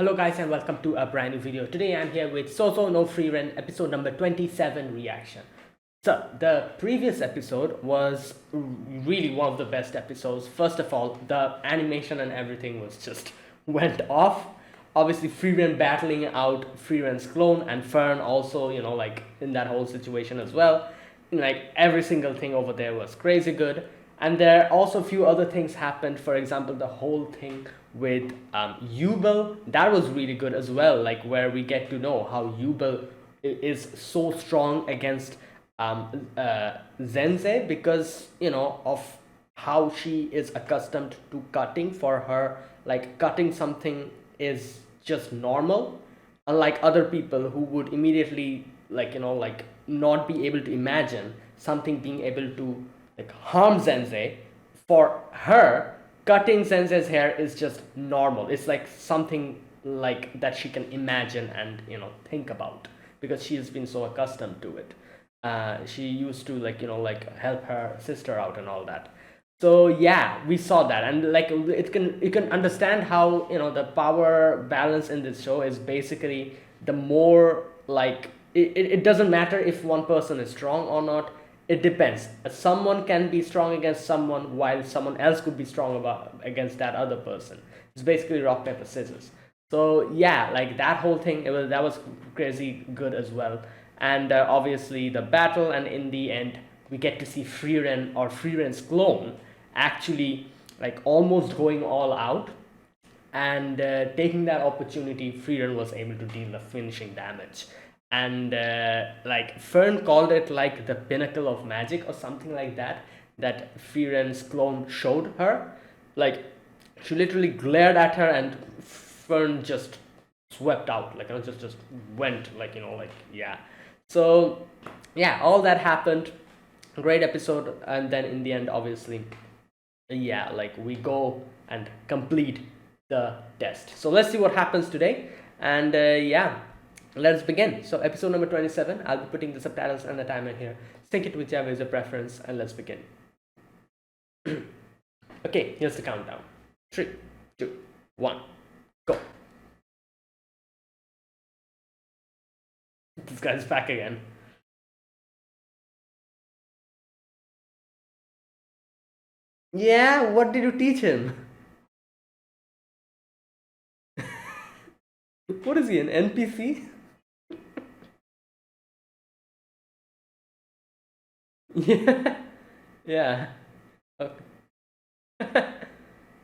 Hello guys and welcome to a brand new video. Today I'm here with Sousou no Frieren episode number 27 reaction. So the previous episode was really one of the best episodes. First of all, the animation and everything was just went off. Obviously Frieren battling out Frieren's clone and Fern also, like in that whole situation as well. Like every single thing over there was crazy good. And there are also a few other things happened. For example, the whole thing with Yubel, that was really good as well. Like where we get to know how Yubel is so strong against Zenze because of how she is accustomed to cutting. For her, like cutting something is just normal, unlike other people who would immediately like not be able to imagine something being able to like harm Zenze. For her, cutting Zenze's hair is just normal. It's like something like that she can imagine and think about because she has been so accustomed to it. She used to like help her sister out and all that. So yeah, we saw that, and like it can you can understand how the power balance in this show is basically the more like it doesn't matter if one person is strong or not. It depends. Someone can be strong against someone while someone else could be strong against that other person. It's basically rock paper scissors. So yeah, like that whole thing, that was crazy good as well. And obviously the battle, and in the end we get to see Frieren or Frieren's clone actually like almost going all out, and taking that opportunity, Frieren was able to deal the finishing damage. And like Fern called it like the pinnacle of magic or something like that, that Frieren's clone showed her. Like she literally glared at her, and Fern just swept out, like just went like yeah. So yeah, all that happened. Great episode, and then in the end, obviously, yeah, like we go and complete the test. So let's see what happens today, and yeah, let's begin. So episode number 27, I'll be putting the subtitles and the timer here. Sync it whichever is your preference, and let's begin. Okay, here's the countdown. 3, 2, 1, go. This guy's back again. Yeah, what did you teach him? What is he, an NPC? Yeah. Yeah. Okay.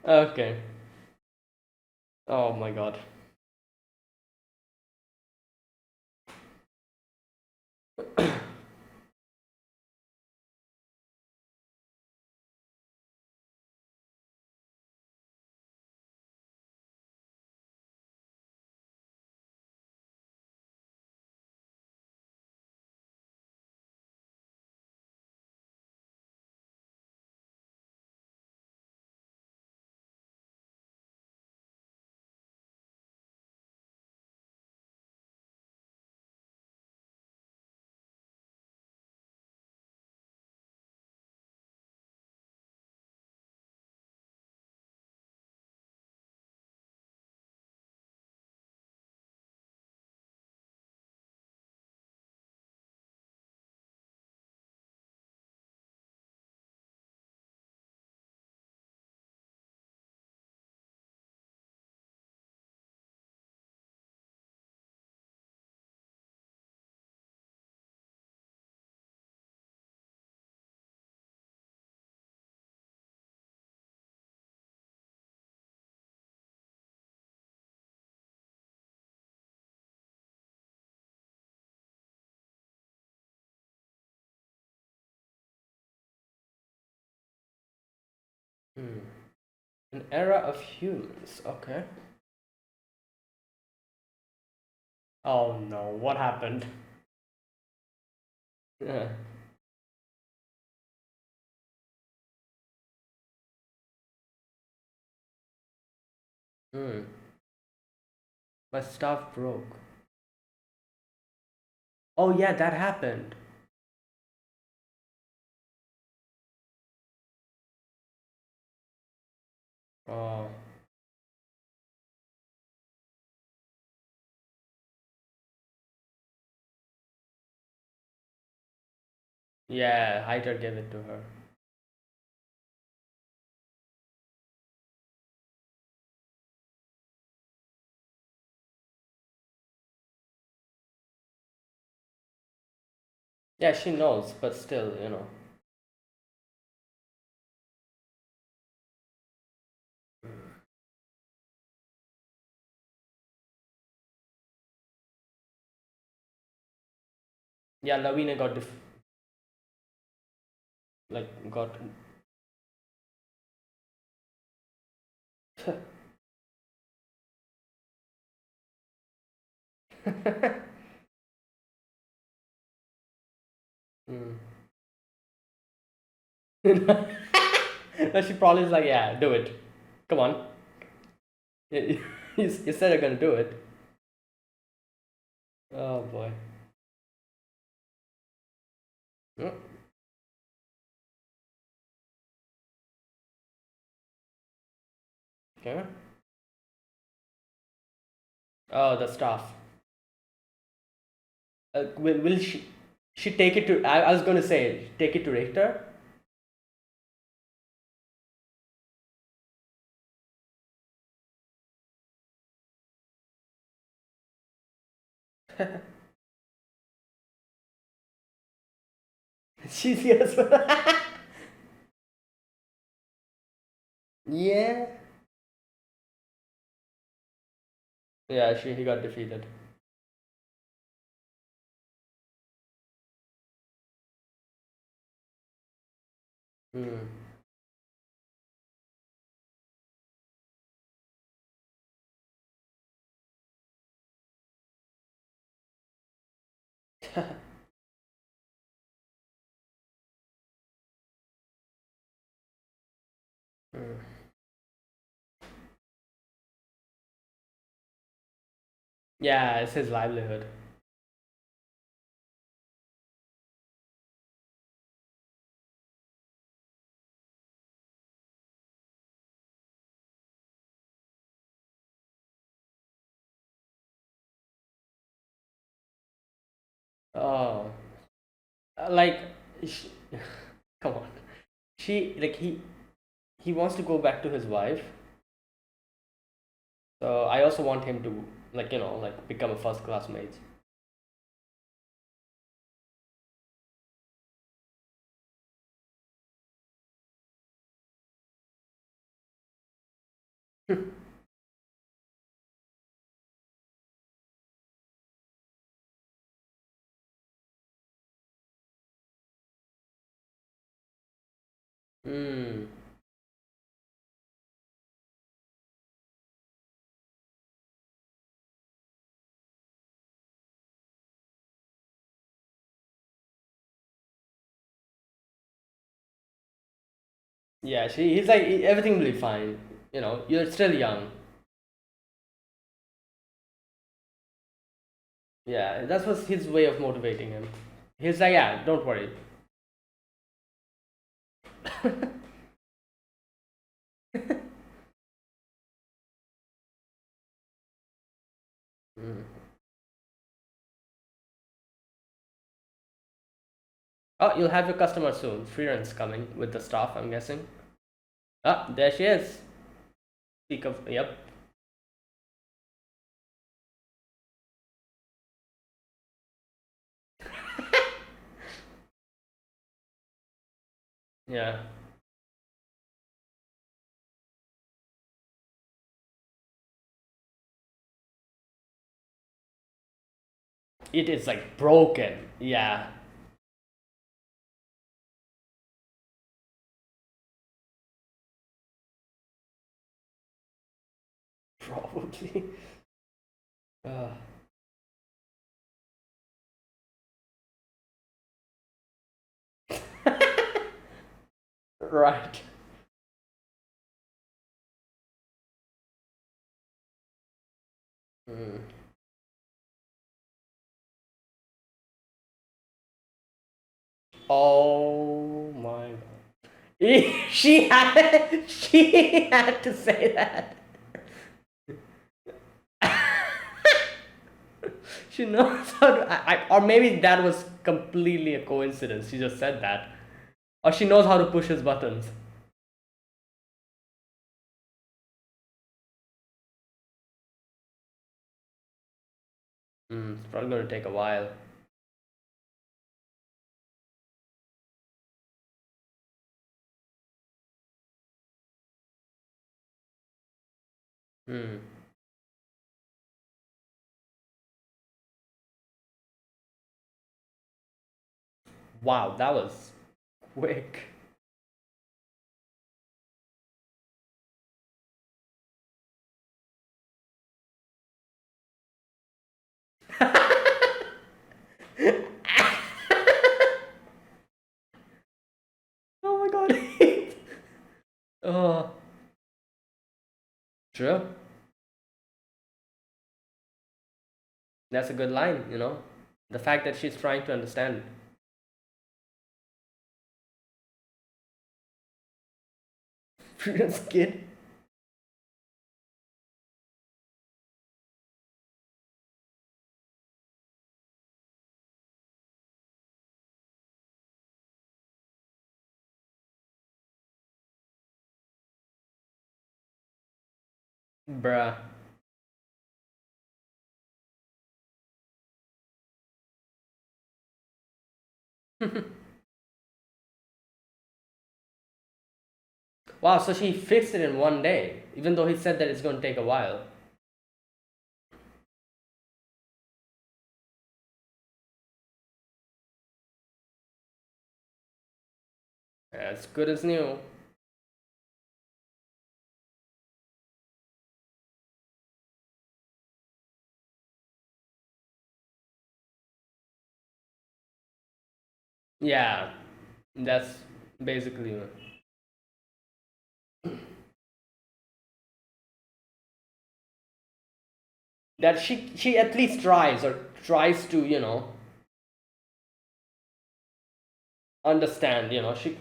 Okay. Oh my god. Hmm. An era of humans. Okay. Oh no, what happened? Yeah. Hmm. My stuff broke. Oh yeah, that happened. Oh. Yeah, Hyder gave it to her. Yeah, she knows, but still. Yeah, Lavina got got. Mm. No, she probably is like, yeah, do it. Come on. You said you're gonna do it. Oh boy. Mm, okay. Oh, the staff. Will she take it to? I was gonna say take it to Richter. She's yes. Yeah. Yeah, he got defeated. Hmm. Hmm. Yeah, it's his livelihood. Oh, like, she, come on. He wants to go back to his wife. So I also want him to become a first class mate. Hmm. Yeah, he's like everything will be fine. You're still young. Yeah, that was his way of motivating him. He's like, yeah, don't worry. Mm. Oh, you'll have your customer soon. Frieren's coming with the staff, I'm guessing. Ah, there she is. Speak of, yep. Yeah. It is like broken. Yeah, probably. Uh, right. Mm. Oh my god. She had to say that. She knows how to. Or maybe that was completely a coincidence. She just said that. Or she knows how to push his buttons. It's probably going to take a while. Hmm. Wow, that was quick. Oh my god. Oh, true. That's a good line. The fact that she's trying to understand. Freedom's kid. Bruh. Wow, so she fixed it in one day, even though he said that it's going to take a while. As good as new. Yeah, that's basically that she at least tries or tries to understand. She.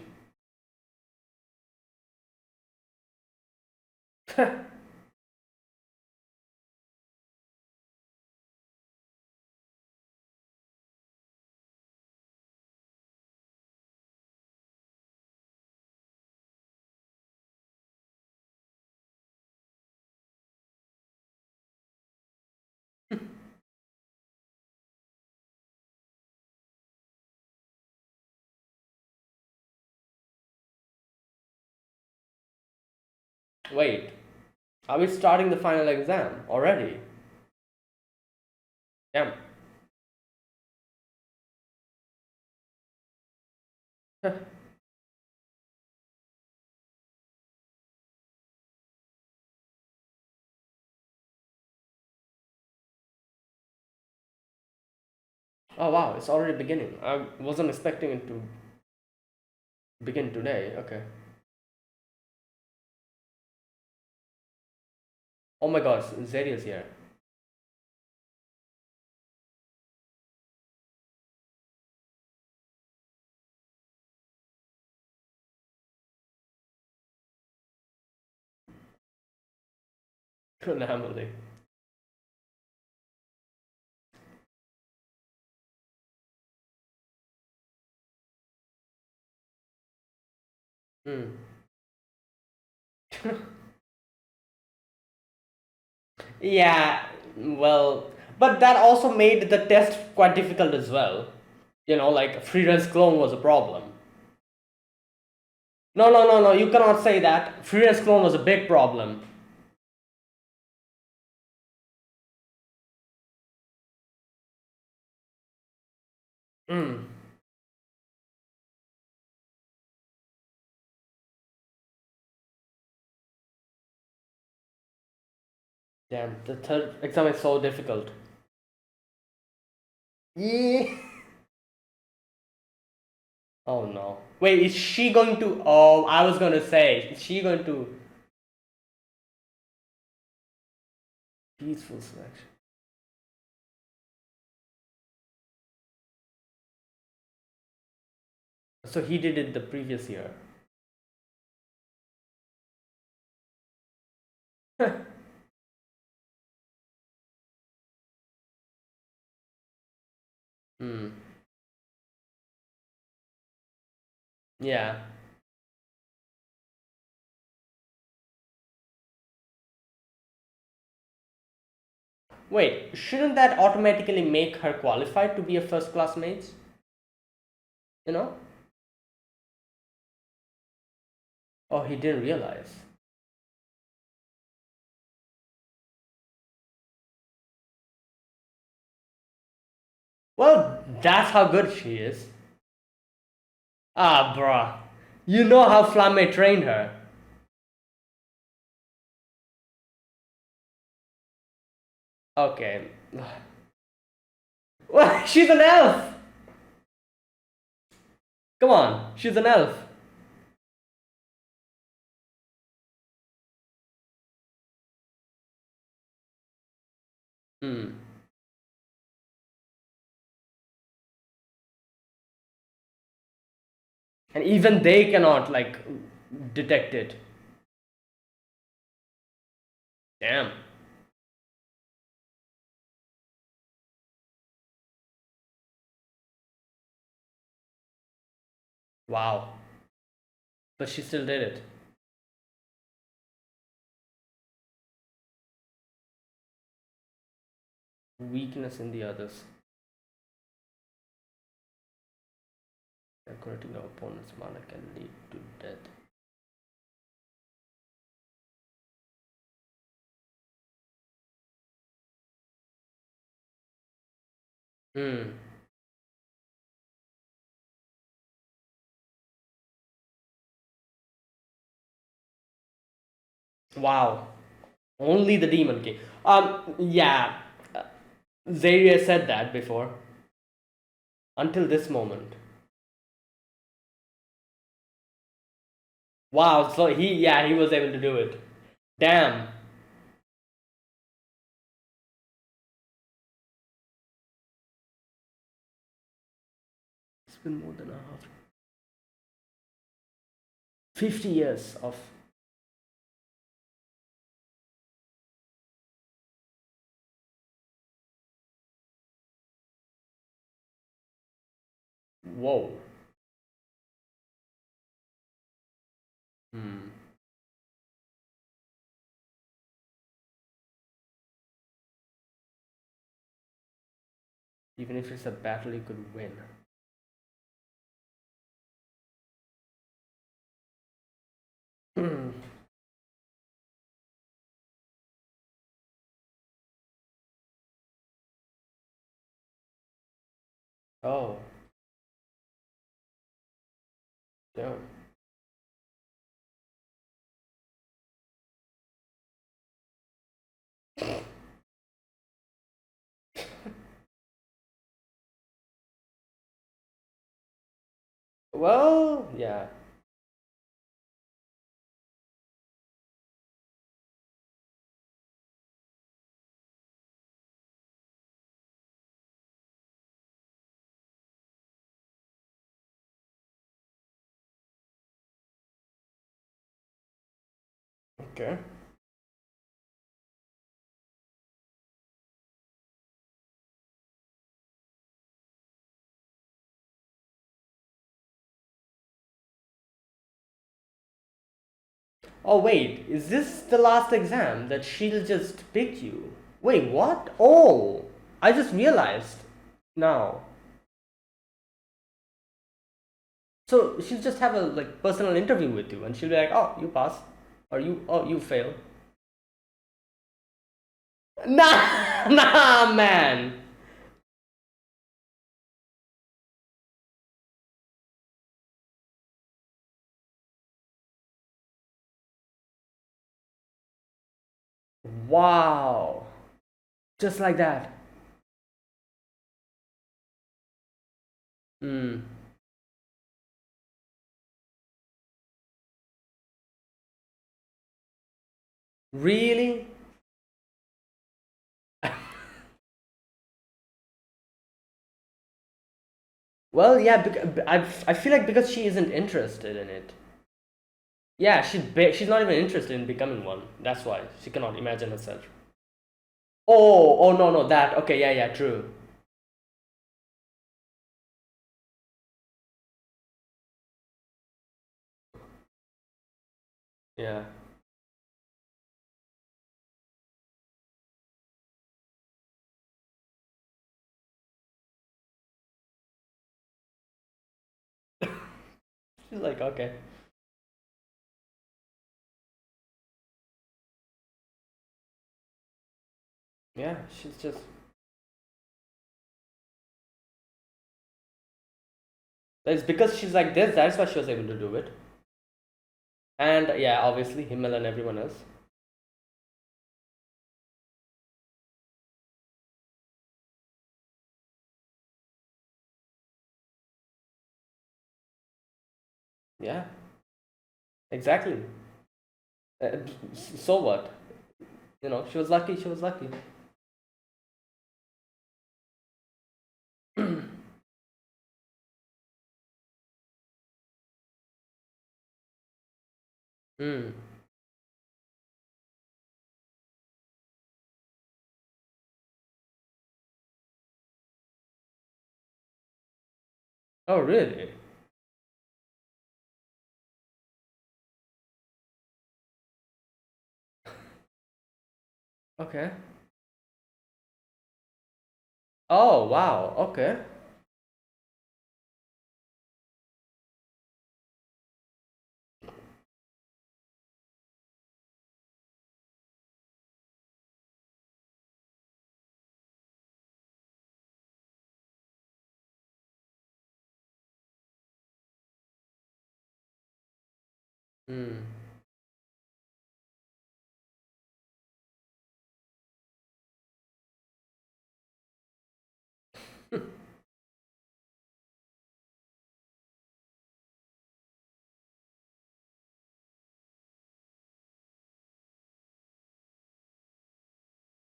Wait, are we starting the final exam already? Damn. Oh wow, it's already beginning. I wasn't expecting it to begin today. Okay. Oh my god, Zeria's here. Anomaly. Hmm. Yeah, well, but that also made the test quite difficult as well. Like Frieren's clone was a problem. No, no, no, no, you cannot say that. Frieren's clone was a big problem. Hmm. Damn, the third exam is so difficult. Yeah. Oh no. Wait, is she going to? Oh, I was gonna say, is she going to? Peaceful selection. So he did it the previous year. Hmm. Yeah. Wait, shouldn't that automatically make her qualified to be a first class mate? You know? Oh, he didn't realize. Well, that's how good she is. Ah, bruh. You know how Flamme trained her. Okay. Well, she's an elf! Come on, she's an elf. Hmm. And even they cannot, like, detect it. Damn. Wow. But she still did it. Weakness in the others. According to opponent's mana can lead to death. Hmm. Wow. Only the demon king. Yeah. Zaria said that before. Until this moment. Wow. So he was able to do it. Damn. It's been more than a half. 50 years of. Whoa. Hmm. Even if it's a battle you could win. Hmm. Oh. Damn. Well, yeah. Okay. Oh wait, is this the last exam that she'll just pick you? Wait, what? Oh, I just realized now. So she'll just have a like personal interview with you, and she'll be like, "Oh, you pass," or you fail." Nah, nah, man. Wow, just like that. Hmm. Really? Well, yeah. I feel like because she isn't interested in it. Yeah, she's not even interested in becoming one. That's why she cannot imagine herself. Oh, oh no, no, that. Okay, yeah, yeah, true. Yeah. She's like, okay. Yeah, she's just. It's because she's like this. That's why she was able to do it. And yeah, obviously Himmel and everyone else. Yeah, exactly. Uh, so what? She was lucky. She was lucky. Hmm. Oh, really? Okay. Oh, wow. Okay. Hmm.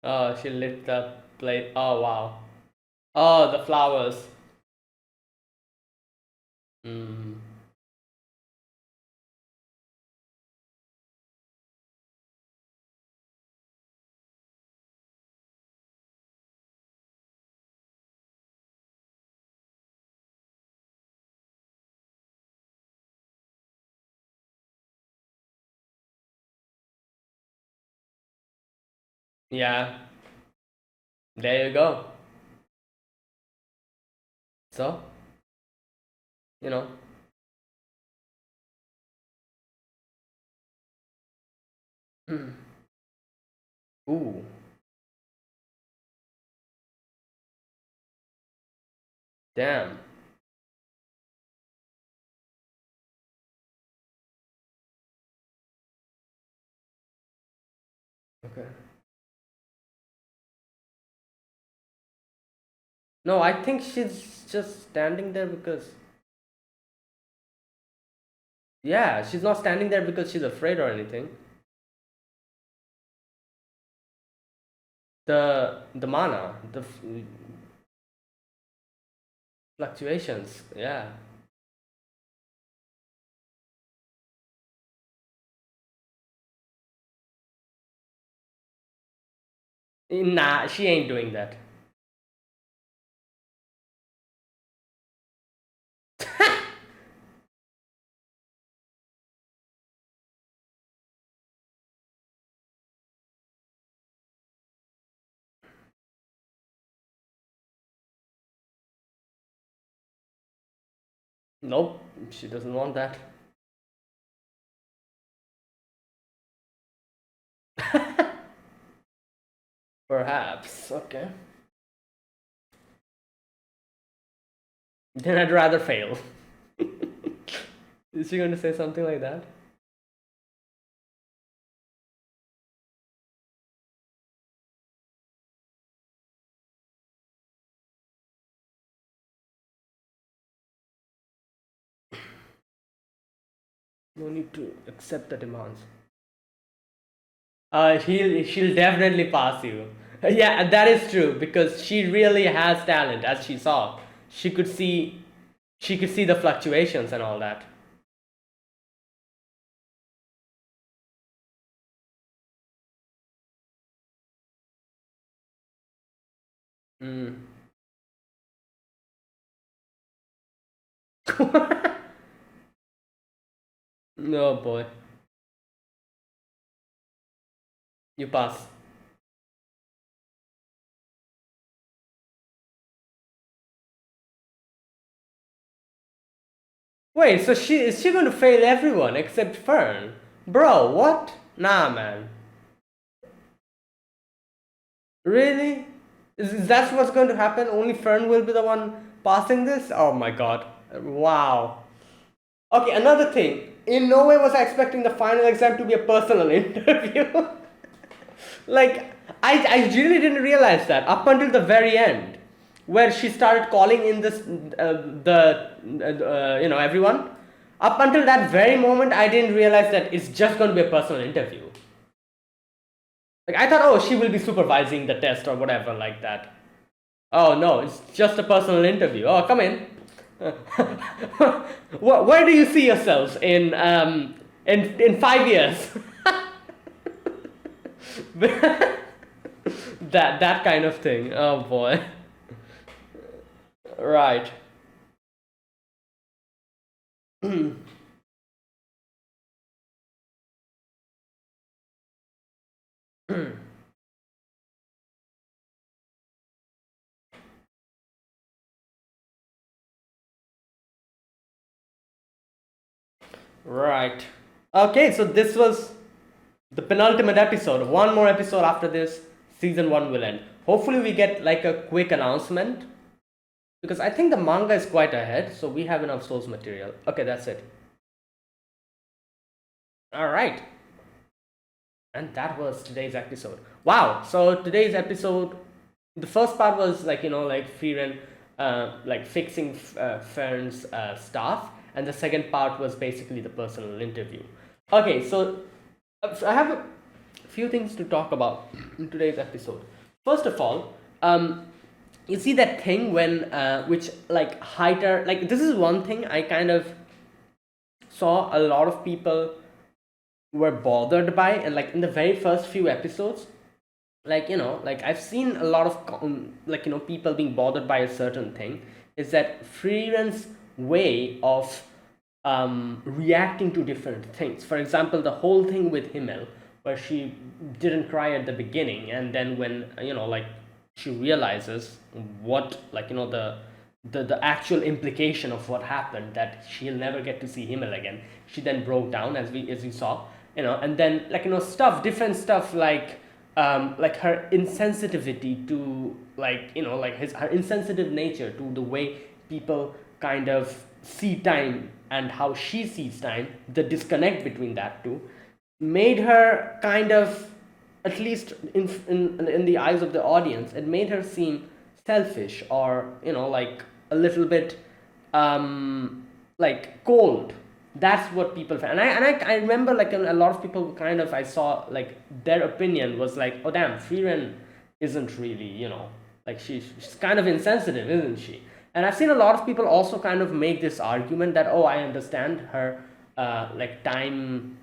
Oh, she lit the plate. Oh, wow. Oh, the flowers. Hmm. Yeah. There you go. So, you know. Hmm. Ooh. Damn. Okay. No, I think she's just standing there because. Yeah, she's not standing there because she's afraid or anything. The mana, the fluctuations. Yeah. Nah, she ain't doing that. Nope, she doesn't want that. Perhaps. Okay. Then I'd rather fail. Is she going to say something like that? No need to accept the demands. She'll definitely pass you. Yeah, that is true because she really has talent, as she saw. She could see, she could see the fluctuations and all that. Mm. No boy. You pass. Wait, so is she going to fail everyone except Fern? Bro, what? Nah, man. Really? Is that what's going to happen? Only Fern will be the one passing this? Oh my god. Wow. Okay, another thing. In no way was I expecting the final exam to be a personal interview. Like, I really didn't realize that up until the very end, where she started calling in this, everyone. Up until that very moment, I didn't realize that it's just going to be a personal interview. Like, I thought, oh, she will be supervising the test or whatever, like that. Oh no, it's just a personal interview. Oh, come in. Where do you see yourselves in 5 years? That kind of thing. Oh boy. Right. Right. Okay, so this was the penultimate episode. One more episode after this, season one will end. Hopefully, we get like a quick announcement because I think the manga is quite ahead, so we have enough source material. Okay, that's it. All right. And that was today's episode. Wow. So today's episode, the first part was like like Frieren, like fixing Fern's stuff, and the second part was basically the personal interview. Okay, so I have a few things to talk about in today's episode. First of all, you see that thing when which like Heiter, like this is one thing I kind of saw a lot of people were bothered by, and like in the very first few episodes, like like I've seen a lot of like people being bothered by a certain thing, is that Frieren's way of reacting to different things. For example, the whole thing with Himmel, where she didn't cry at the beginning, and then when like she realizes what, like the actual implication of what happened, that she'll never get to see Himmel again, she then broke down, as we saw, and then like stuff, different stuff, like her insensitivity to, like like her insensitive nature to the way people kind of see time and how she sees time, the disconnect between that two made her kind of, at least in the eyes of the audience, it made her seem selfish, or like a little bit like cold. That's what people found. And I remember like a lot of people kind of, I saw like their opinion was like, oh damn, Frieren isn't really, like she's kind of insensitive, isn't she? And I've seen a lot of people also kind of make this argument that, oh, I understand her like time,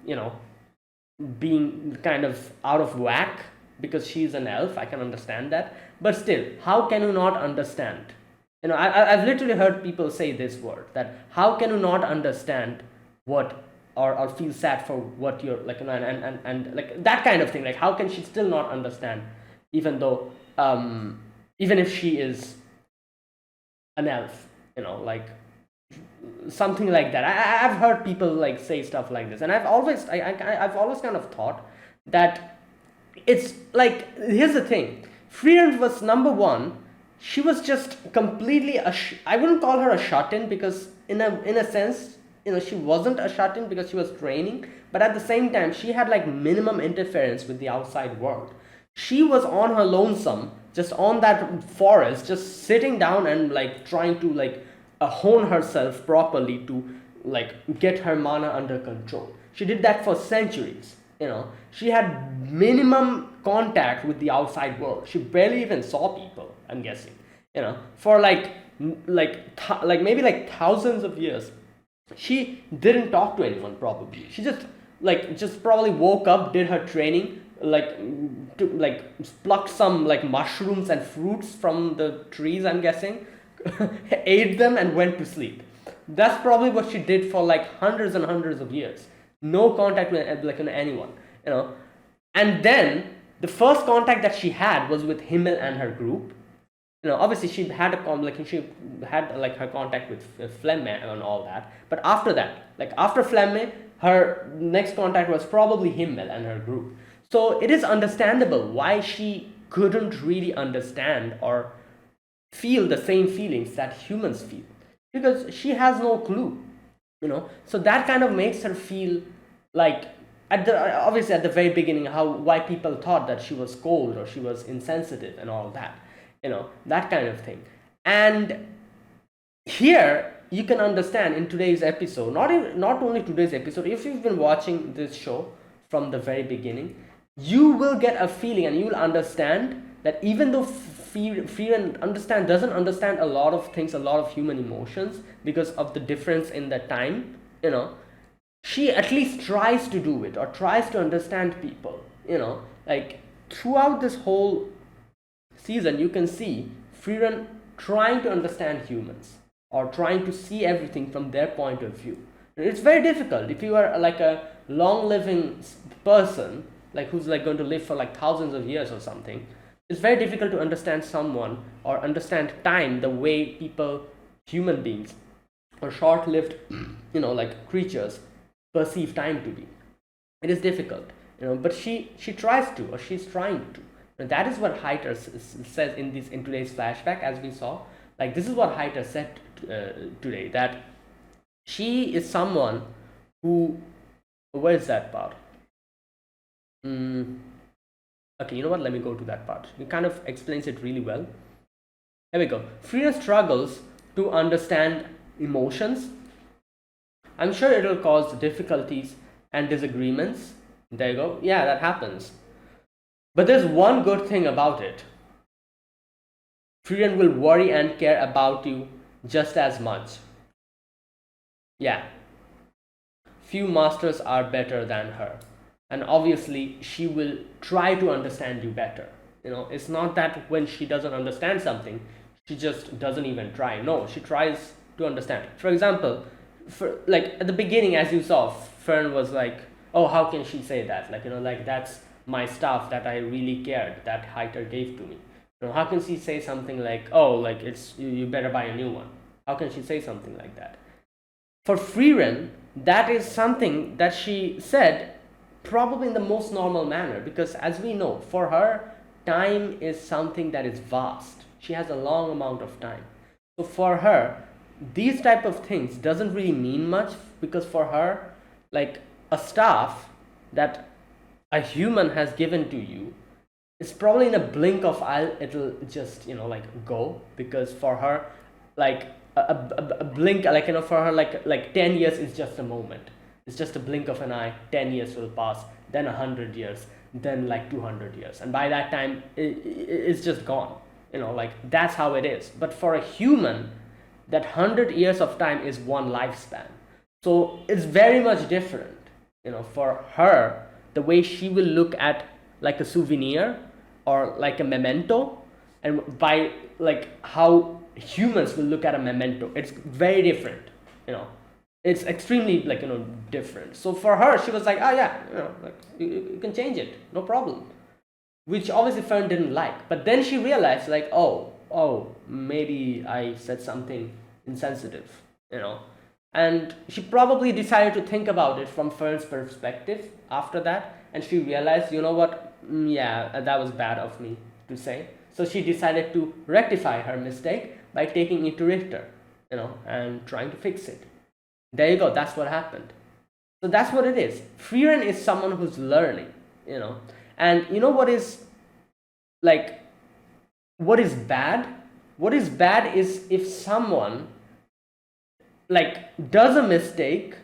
being kind of out of whack because she's an elf. I can understand that, but still, how can you not understand? I've literally heard people say this word, that how can you not understand what, or feel sad for what you're like, and like that kind of thing. Like, how can she still not understand, even though even if she is an elf, like something like that. I've heard people like say stuff like this, and I've always kind of thought that it's like, here's the thing. Frieren was number one. She was just completely I wouldn't call her a shut-in, because in a sense, she wasn't a shut-in because she was training, but at the same time she had like minimum interference with the outside world. She was on her lonesome, just on that forest, just sitting down and like trying to like hone herself properly to like get her mana under control. She did that for centuries. She had minimum contact with the outside world. She barely even saw people, I'm guessing, for like maybe like thousands of years. She didn't talk to anyone, probably. She just probably woke up, did her training, like to like plucked some like mushrooms and fruits from the trees, I'm guessing, ate them and went to sleep. That's probably what she did for like hundreds and hundreds of years. No contact with like anyone, and then The first contact that she had was with Himmel and her group. Obviously she had she had like her contact with Flemme and all that. But after that, like after Flemme, her next contact was probably Himmel and her group. So it is understandable why she couldn't really understand or feel the same feelings that humans feel, because she has no clue. So that kind of makes her feel like, at the obviously at the very beginning, how why people thought that she was cold or she was insensitive and all that, that kind of thing. And here you can understand in today's episode, not only today's episode, if you've been watching this show from the very beginning, you will get a feeling and you will understand that even though Frieren doesn't understand a lot of things, a lot of human emotions, because of the difference in the time, she at least tries to do it or tries to understand people. Like throughout this whole season, you can see Frieren trying to understand humans or trying to see everything from their point of view. It's very difficult if you are like a long living person, like who's like going to live for like thousands of years or something. It's very difficult to understand someone or understand time the way people, human beings or short-lived like creatures perceive time to be. It is difficult, but she tries to, or she's trying to. And that is what Heiter says in today's flashback, as we saw. Like this is what Heiter said today, that she is someone who, where is that part? Okay, you know what? Let me go to that part. It kind of explains it really well. Here we go. Frieren struggles to understand emotions. I'm sure it will cause difficulties and disagreements. There you go. Yeah, that happens. But there's one good thing about it. Frieren will worry and care about you just as much. Yeah. Few masters are better than her. And obviously, she will try to understand you better. It's not that when she doesn't understand something, she just doesn't even try. No, she tries to understand. For example, like at the beginning, as you saw, Fern was like, oh, how can she say that? Like that's my stuff that I really cared, that Heiter gave to me. How can she say something like, oh, like it's you better buy a new one? How can she say something like that? For Frieren, that is something that she said probably in the most normal manner, because as we know, for her, time is something that is vast. She has a long amount of time. So for her, these type of things doesn't really mean much, because for her, like a staff that a human has given to you, it's probably in a blink of eye it'll just like go, because for her, like a blink, like for her, like 10 years is just a moment. It's just a blink of an eye. 10 years will pass, then 100 years, then like 200 years, and by that time it's just gone. Like that's how it is. But for a human, that 100 years of time is one lifespan. So it's very much different. For her, the way she will look at like a souvenir or like a memento, and by like how humans will look at a memento, it's very different. It's extremely like different. So for her, she was like, oh yeah, like you can change it, no problem, which obviously Fern didn't like. But then she realized like, oh, maybe I said something insensitive, and she probably decided to think about it from Fern's perspective after that, and she realized, you know what, yeah, that was bad of me to say. So she decided to rectify her mistake by taking it to Richter, and trying to fix it. There you go, that's what happened. So that's what it is. Frieren is someone who's learning, and what is like, what is bad? What is bad is if someone like does a mistake,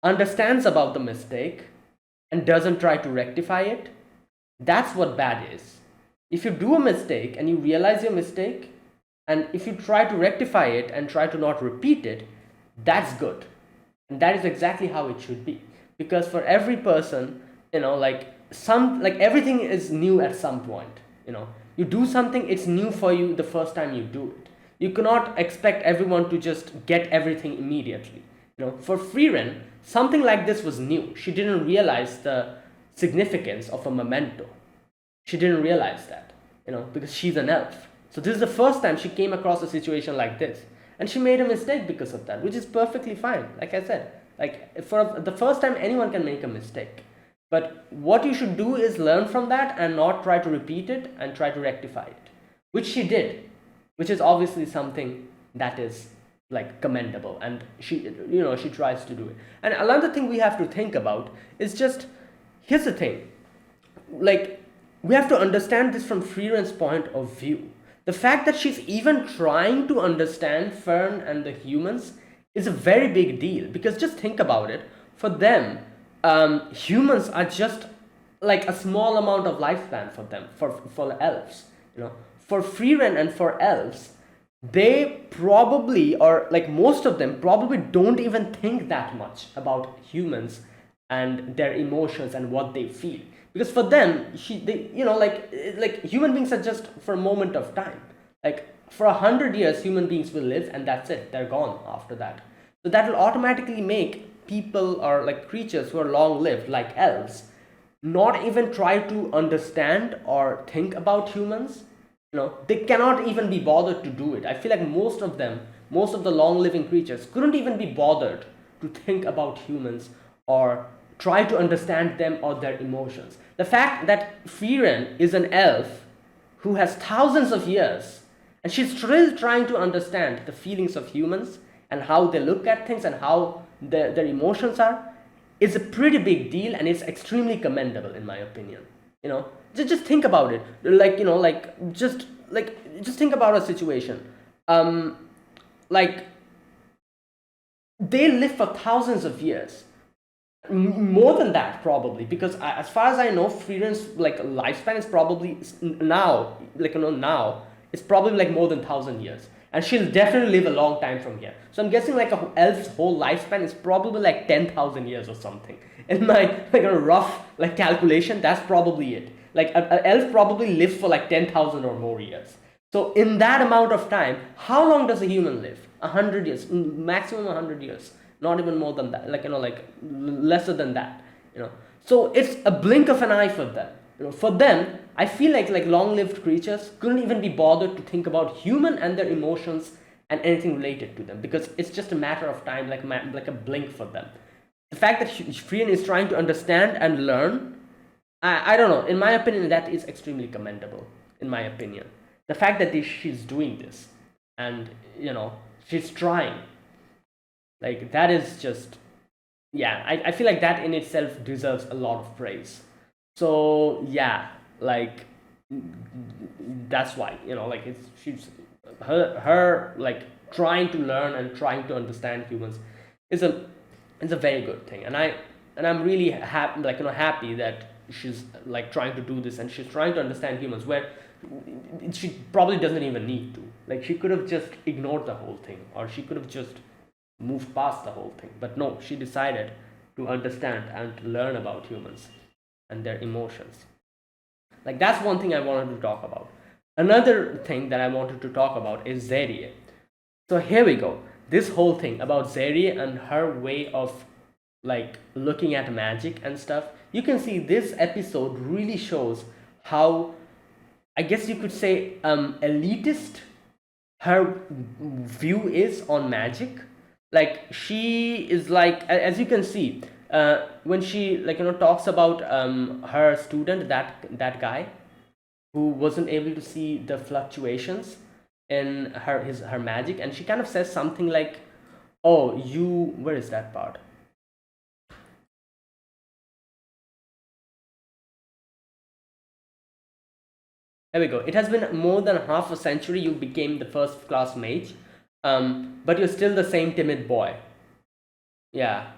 understands about the mistake, and doesn't try to rectify it. That's what bad is. If you do a mistake and you realize your mistake, and if you try to rectify it and try to not repeat it, that's good. And that is exactly how it should be. Because for every person, like everything is new at some point. You do something, it's new for you the first time you do it. You cannot expect everyone to just get everything immediately. For Frieren, something like this was new. She didn't realize the significance of a memento. She didn't realize that, because she's an elf. So this is the first time she came across a situation like this, and she made a mistake because of that, which is perfectly fine. Like I said, like for the first time, anyone can make a mistake. But what you should do is learn from that and not try to repeat it and try to rectify it, which she did, which is obviously something that is like commendable, and she tries to do it. And another thing we have to think about is just, here's the thing, like, we have to understand this from Frieren's point of view. The fact that she's even trying to understand Fern and the humans is a very big deal, because just think about it. For them, humans are just like a small amount of lifespan for them, for elves. For Frieren and for elves, they probably, or like most of them probably, don't even think that much about humans and their emotions and what they feel, because for them, like human beings are just for a moment of time. Like for 100 years human beings will live, and that's it, they're gone after that. So that will automatically make people, or like creatures who are long lived like elves, not even try to understand or think about humans. They cannot even be bothered to do it. I feel like most of them, most of the long living creatures, couldn't even be bothered to think about humans or try to understand them or their emotions. The fact that Frieren is an elf who has thousands of years, and she's still trying to understand the feelings of humans and how they look at things and how their emotions are, is a pretty big deal, and it's extremely commendable in my opinion. Just think about it. Just think about a situation. Um, like, they live for thousands of years, more than that probably, because as far as I know, Frieden's like lifespan is probably now, now it's probably like more than 1,000 years, and she'll definitely live a long time from here. So I'm guessing like a elf's whole lifespan is probably like 10,000 years or something. In my like a rough like calculation, that's probably it. Like a elf probably lives for like 10,000 or more years. So in that amount of time, how long does a human live? 100 years, maximum 100 years, not even more than that. Lesser than that. So it's a blink of an eye for them. For them, I feel like long-lived creatures couldn't even be bothered to think about human and their emotions and anything related to them, because it's just a matter of time, like a blink for them. The fact that Frieren is trying to understand and learn, I don't know. In my opinion, that is extremely commendable. In my opinion, the fact that she's doing this, and she's trying, like, that is just, yeah. I feel like that in itself deserves a lot of praise. So yeah, like, that's why, like, it's she's her like trying to learn and trying to understand humans is a is a very good thing. And I'm really happy, happy that she's like trying to do this, and she's trying to understand humans, where she probably doesn't even need to. Like, she could have just ignored the whole thing, or she could have just moved past the whole thing, but no, she decided to understand and to learn about humans and their emotions. Like, that's one thing I wanted to talk about. Another thing that I wanted to talk about is Zerie. So here we go. This whole thing about Zerie and her way of like looking at magic and stuff. You can see this episode really shows how, I guess you could say, elitist her view is on magic. Like, she is like, as you can see, when she talks about her student, that guy who wasn't able to see the fluctuations in her magic, and she kind of says something like, oh, you, where is that part? There we go. It has been more than half a century you became the first class mage, but you're still the same timid boy. Yeah,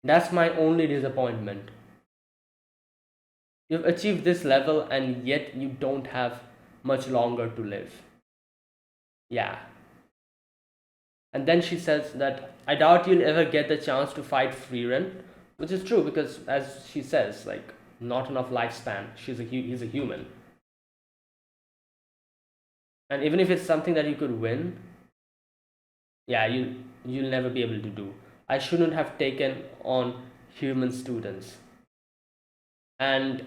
that's my only disappointment. You've achieved this level, and yet you don't have much longer to live. Yeah. And then she says that I doubt you'll ever get the chance to fight Frieren, which is true, because as she says, like, not enough lifespan. He's a human, and even if it's something that you could win, yeah, you'll never be able to do. I shouldn't have taken on human students. And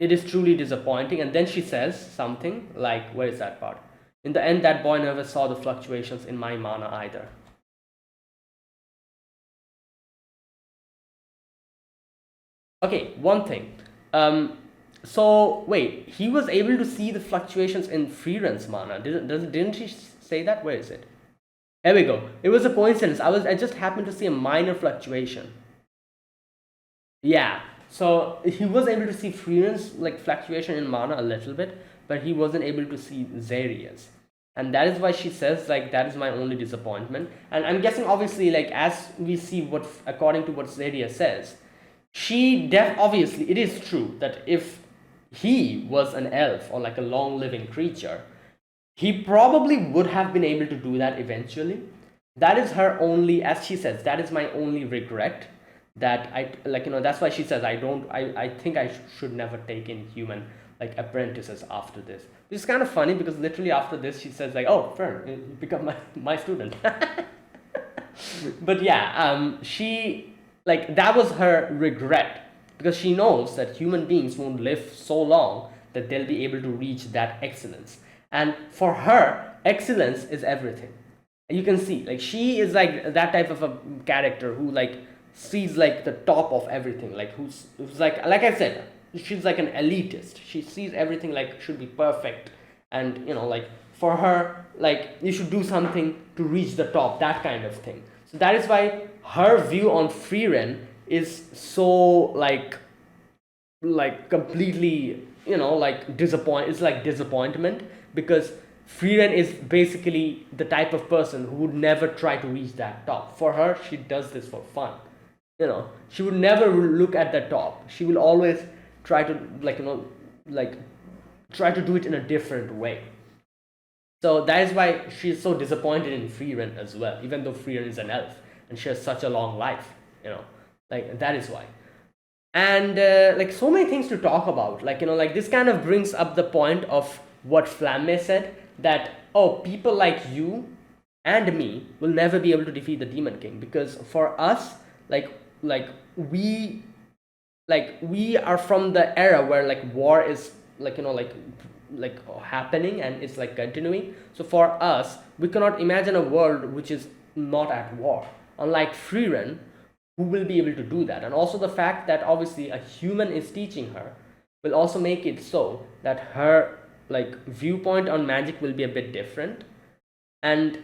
it is truly disappointing. And then she says something like, where is that part? In the end, that boy never saw the fluctuations in my mana either. Okay, one thing. Um, so wait, he was able to see the fluctuations in Frieren's mana. Didn't she say that? Where is it? Here we go. It was a coincidence. I just happened to see a minor fluctuation. Yeah. So he was able to see Frieren's like fluctuation in mana a little bit, but he wasn't able to see Zaria's. And that is why she says like that is my only disappointment. And I'm guessing obviously like as we see what according to what Zaria says, obviously it is true that if he was an elf or like a long living creature, he probably would have been able to do that eventually. That is her only, as she says, that is my only regret. That I like, that's why she says I think I should never take in human like apprentices after this. Which is kind of funny because literally after this she says like, oh Fern, you become my student. But yeah, she like that was her regret because she knows that human beings won't live so long that they'll be able to reach that excellence. And for her, excellence is everything. You can see like she is like that type of a character who like sees like the top of everything, like who's like I said, she's like an elitist. She sees everything like should be perfect, and like for her like you should do something to reach the top, that kind of thing. So that is why her view on Frieren is so completely like it's like disappointment, because Frieren is basically the type of person who would never try to reach that top. For her, she does this for fun. She would never look at the top. She will always try to like try to do it in a different way. So that is why she's so disappointed in Frieren as well, even though Frieren is an elf and she has such a long life. Like that is why. And like so many things to talk about, like this kind of brings up the point of what Flamme said, that oh, people like you and me will never be able to defeat the Demon King, because for us like we we are from the era where like war is like happening and it's like continuing. So for us, we cannot imagine a world which is not at war, unlike Frieren, who will be able to do that. And also the fact that obviously a human is teaching her will also make it so that her like viewpoint on magic will be a bit different. And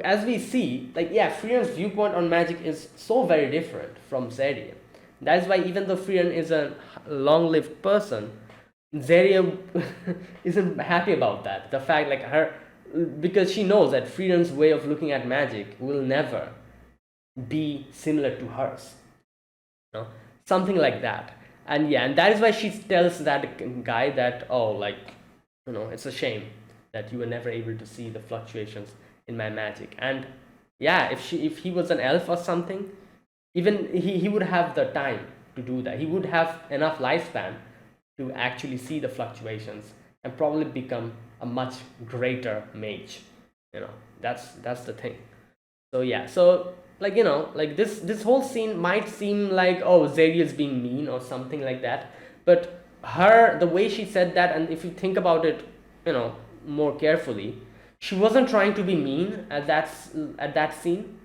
as we see, like yeah, Frieren's viewpoint on magic is so very different from Zaria. That's why even though Frieren is a long-lived person, Zaria isn't happy about that. The fact like her, because she knows that Frieren's way of looking at magic will never be similar to hers, something like that. And yeah, and that is why she tells that guy that oh, like it's a shame that you were never able to see the fluctuations in my magic. And yeah, if he was an elf or something, even he would have the time to do that. He would have enough lifespan to actually see the fluctuations and probably become a much greater mage. That's the thing. So yeah, so like like this whole scene might seem like oh, Zaria is being mean or something like that, but the way she said that, and if you think about it more carefully, she wasn't trying to be mean at that scene,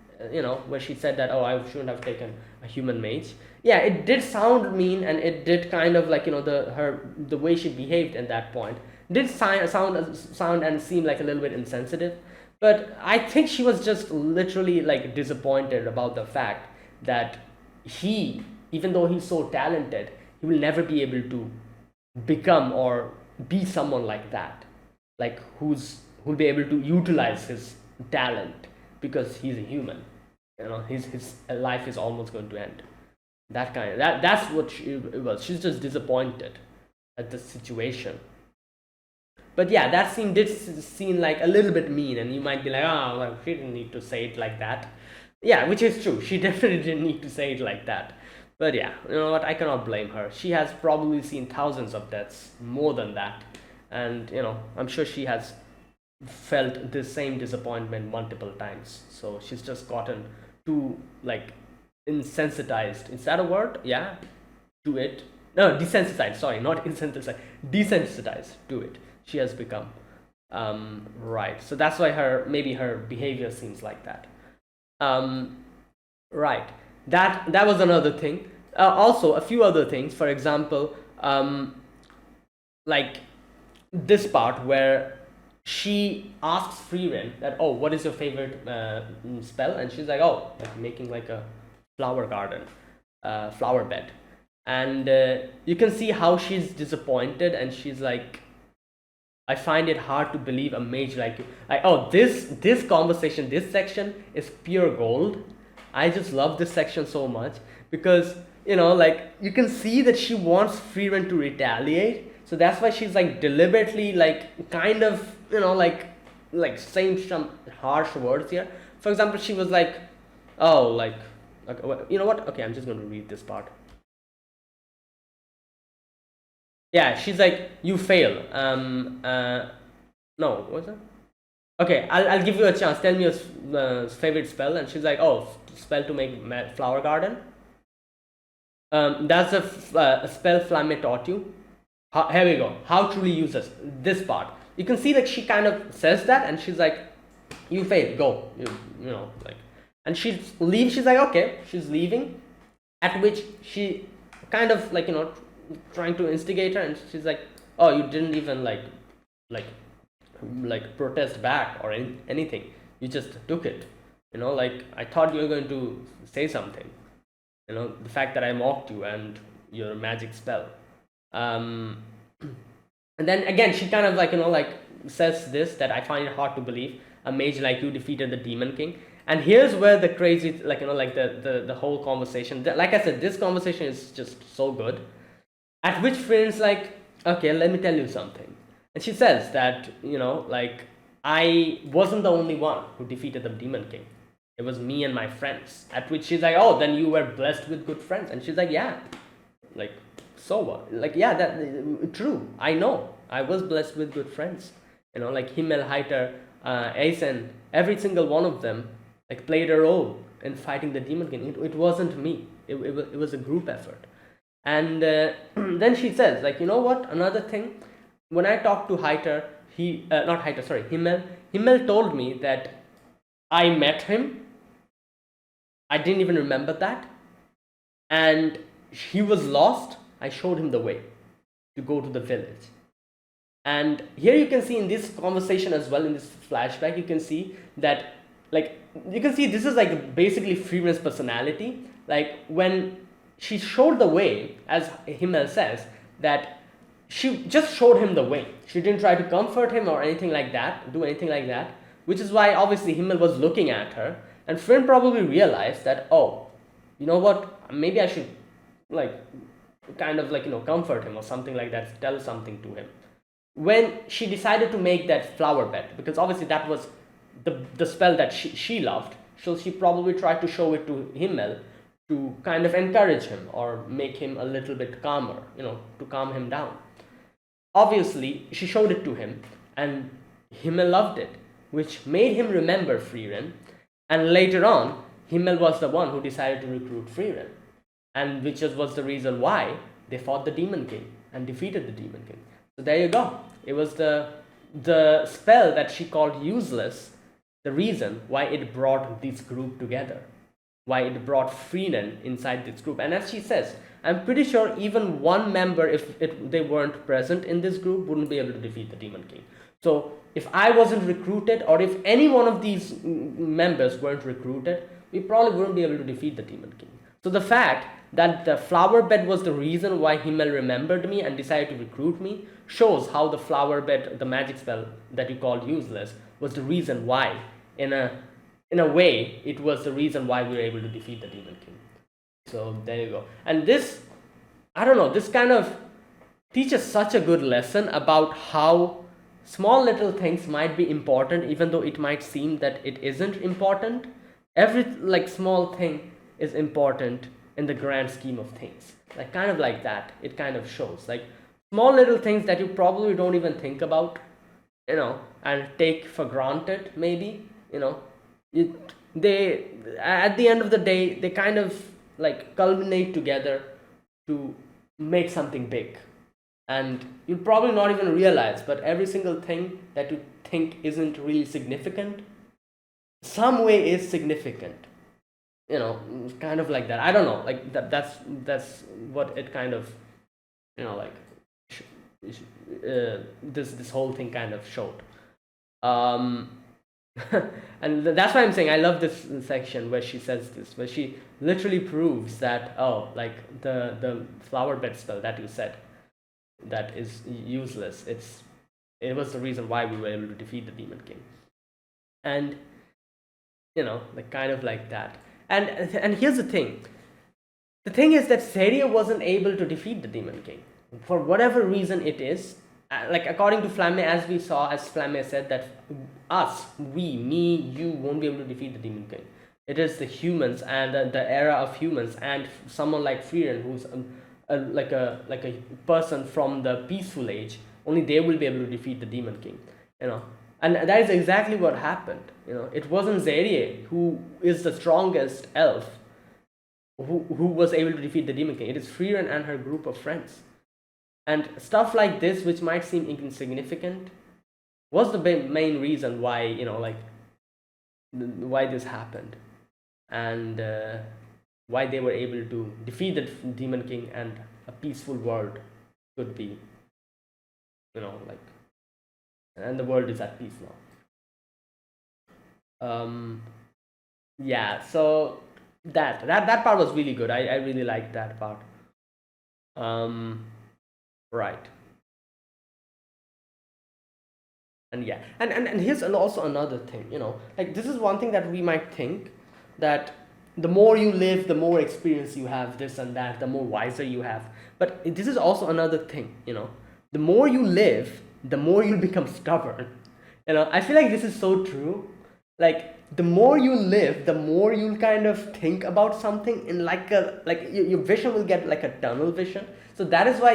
where she said that oh, I shouldn't have taken a human mage. Yeah, it did sound mean, and it did kind of like the way she behaved at that point did sound and seem like a little bit insensitive. But I think she was just literally like disappointed about the fact that even though he's so talented, he will never be able to become or be someone like that, like who'll be able to utilize his talent, because he's a human. His life is almost going to end. That's what it was. She's just disappointed at the situation. But yeah, that scene did seem like a little bit mean, and you might be like, oh, well, she didn't need to say it like that. Yeah, which is true. She definitely didn't need to say it like that. But yeah, you know what? I cannot blame her. She has probably seen thousands of deaths, more than that. And, I'm sure she has felt the same disappointment multiple times. So she's just gotten too, like, insensitized. Is that a word? Yeah, to it. No, desensitized, sorry, not insensitized, desensitized to it. She has become. Right. So that's why maybe her behavior seems like that. Um, right. That was another thing. Also, a few other things. For example, like this part where she asks Frieren that, oh, what is your favorite spell? And she's like, oh, like making like a flower garden, flower bed. And you can see how she's disappointed, and she's like, I find it hard to believe a mage like you. Like, oh, this conversation, this section is pure gold. I just love this section so much because like you can see that she wants Frieren to retaliate. So that's why she's like deliberately like kind of like saying some harsh words here. For example, she was like, oh, like, okay, well, you know what? Okay, I'm just going to read this part. Yeah, she's like, you fail. No, what was that? Okay, I'll give you a chance. Tell me your favorite spell. And she's like, oh, spell to make flower garden. That's a spell Flamme taught you. Here we go. How truly uses this part. You can see that she kind of says that, and she's like, you failed, go. Like, and she leaves. She's like, okay, she's leaving. At which she kind of like, trying to instigate her, and she's like, oh, you didn't even like protest back or anything. You just took it. Like, I thought you were going to say something. The fact that I mocked you and your magic spell. And then again, she kind of like says this, that I find it hard to believe a mage like you defeated the Demon King. And here's where the crazy, like the whole conversation, like I said, this conversation is just so good. At which Frieren's like, okay, let me tell you something. And she says that, like, I wasn't the only one who defeated the Demon King. It was me and my friends. At which she's like, oh, then you were blessed with good friends. And she's like, yeah. Like, so what? Like, yeah, that true. I know. I was blessed with good friends. Like Himmel, Heiter, Eisen, every single one of them like played a role in fighting the Demon King. It wasn't me. It was a group effort. And then she says, like, you know what? Another thing, when I talked to Heiter, not Heiter, sorry, Himmel told me that I met him. I didn't even remember that. And he was lost. I showed him the way to go to the village. And here you can see in this conversation as well, in this flashback, you can see that, like, you can see this is like basically Frieren's personality. Like, when she showed the way, as Himmel says, that she just showed him the way. She didn't try to comfort him or anything like that, do anything like that, which is why obviously Himmel was looking at her. And Frieren probably realized that, oh, you know what, maybe I should, like, kind of like, comfort him or something like that, tell something to him. When she decided to make that flower bed, because obviously that was the spell that she loved, so she probably tried to show it to Himmel to kind of encourage him or make him a little bit calmer, to calm him down. Obviously, she showed it to him, and Himmel loved it, which made him remember Frieren. And later on, Himmel was the one who decided to recruit Frieren, and which was the reason why they fought the Demon King and defeated the Demon King. So there you go. It was the spell that she called useless, the reason why it brought this group together, why it brought Frieren inside this group. And as she says, I'm pretty sure even one member, if they weren't present in this group, wouldn't be able to defeat the Demon King. So if I wasn't recruited, or if any one of these members weren't recruited, we probably wouldn't be able to defeat the Demon King. So the fact that the flower bed was the reason why Himmel remembered me and decided to recruit me shows how the flower bed, the magic spell that you called useless, was the reason why, in a way, it was the reason why we were able to defeat the Demon King. So there you go. And this, I don't know, this kind of teaches such a good lesson about how small little things might be important, even though it might seem that it isn't important. Every like small thing is important in the grand scheme of things. Like, kind of like that, it kind of shows. Like, small little things that you probably don't even think about, and take for granted, maybe, they, at the end of the day, they kind of like culminate together to make something big, and you'll probably not even realize, but every single thing that you think isn't really significant, some way is significant. Kind of like that. I don't know, like that's what it kind of, like this whole thing kind of showed. um and that's why I'm saying I love this section where she says this, where she literally proves that, oh, like the flower bed spell that you said, that is useless. It was the reason why we were able to defeat the demon king. And like kind of like that. And here's the thing is that Seria wasn't able to defeat the demon king for whatever reason it is. Like according to Flamme, as we saw, as Flamme said, that me, you won't be able to defeat the demon king. It is the humans and the era of humans, and someone like Frieren, who's like a person from the peaceful age. Only they will be able to defeat the demon king. And that is exactly what happened. It wasn't Zerie who is the strongest elf who was able to defeat the demon king. It is Frieren and her group of friends. And stuff like this, which might seem insignificant, was the main reason why, like why this happened, and why they were able to defeat the demon king, and a peaceful world could be, like, and the world is at peace now. Yeah, so that part was really good. I really liked that part. Right. And yeah, and here's also another thing, like this is one thing that we might think, that the more you live, the more experience you have, this and that, the more wiser you have. But this is also another thing, the more you live, the more you become stubborn. I feel like this is so true. Like the more you live, the more you'll kind of think about something in like your vision will get like a tunnel vision. So that is why,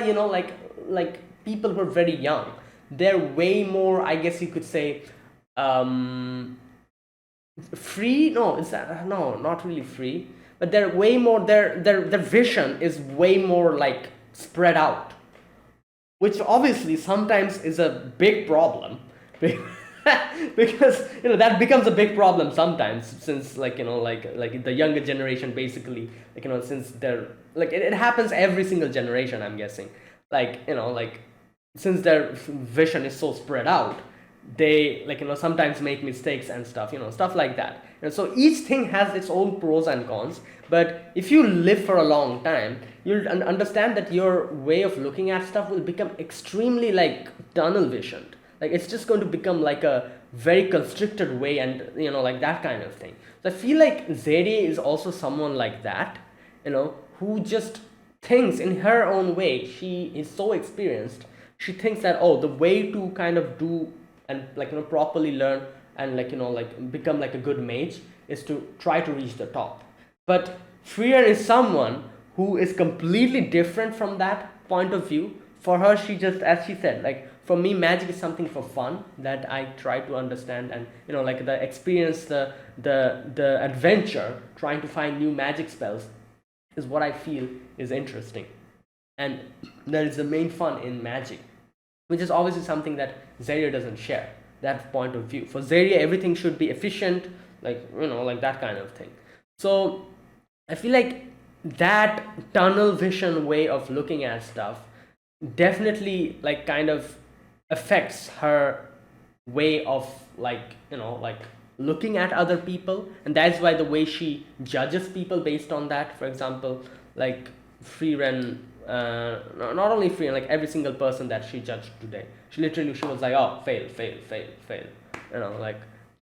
like people who are very young, they're way more, I guess you could say, free. No, is that, no, not really free, but they're way more, their vision is way more like spread out, which obviously sometimes is a big problem. Because that becomes a big problem sometimes, since like the younger generation, basically, like since they're like it happens every single generation, I'm guessing, like like since their vision is so spread out, they like sometimes make mistakes and stuff, stuff like that. And so each thing has its own pros and cons, but if you live for a long time, you'll understand that your way of looking at stuff will become extremely like tunnel visioned. Like it's just going to become like a very constricted way, and like that kind of thing. So I feel like Zeri is also someone like that, who just thinks in her own way. She is so experienced. She thinks that, oh, the way to kind of do and like properly learn and like become like a good mage is to try to reach the top. But Freer is someone who is completely different from that point of view. For her, she just, as she said, like for me, magic is something for fun that I try to understand, and like the experience, the adventure, trying to find new magic spells, is what I feel is interesting, and that is the main fun in magic, which is obviously something that Zarya doesn't share. That point of view. For Zarya, everything should be efficient, like like that kind of thing. So I feel like that tunnel vision way of looking at stuff definitely like kind of affects her way of like like looking at other people, and that's why the way she judges people based on that. For example, like Frieren, not only Frieren, like every single person that she judged today, she was like, oh, fail, fail, fail, fail,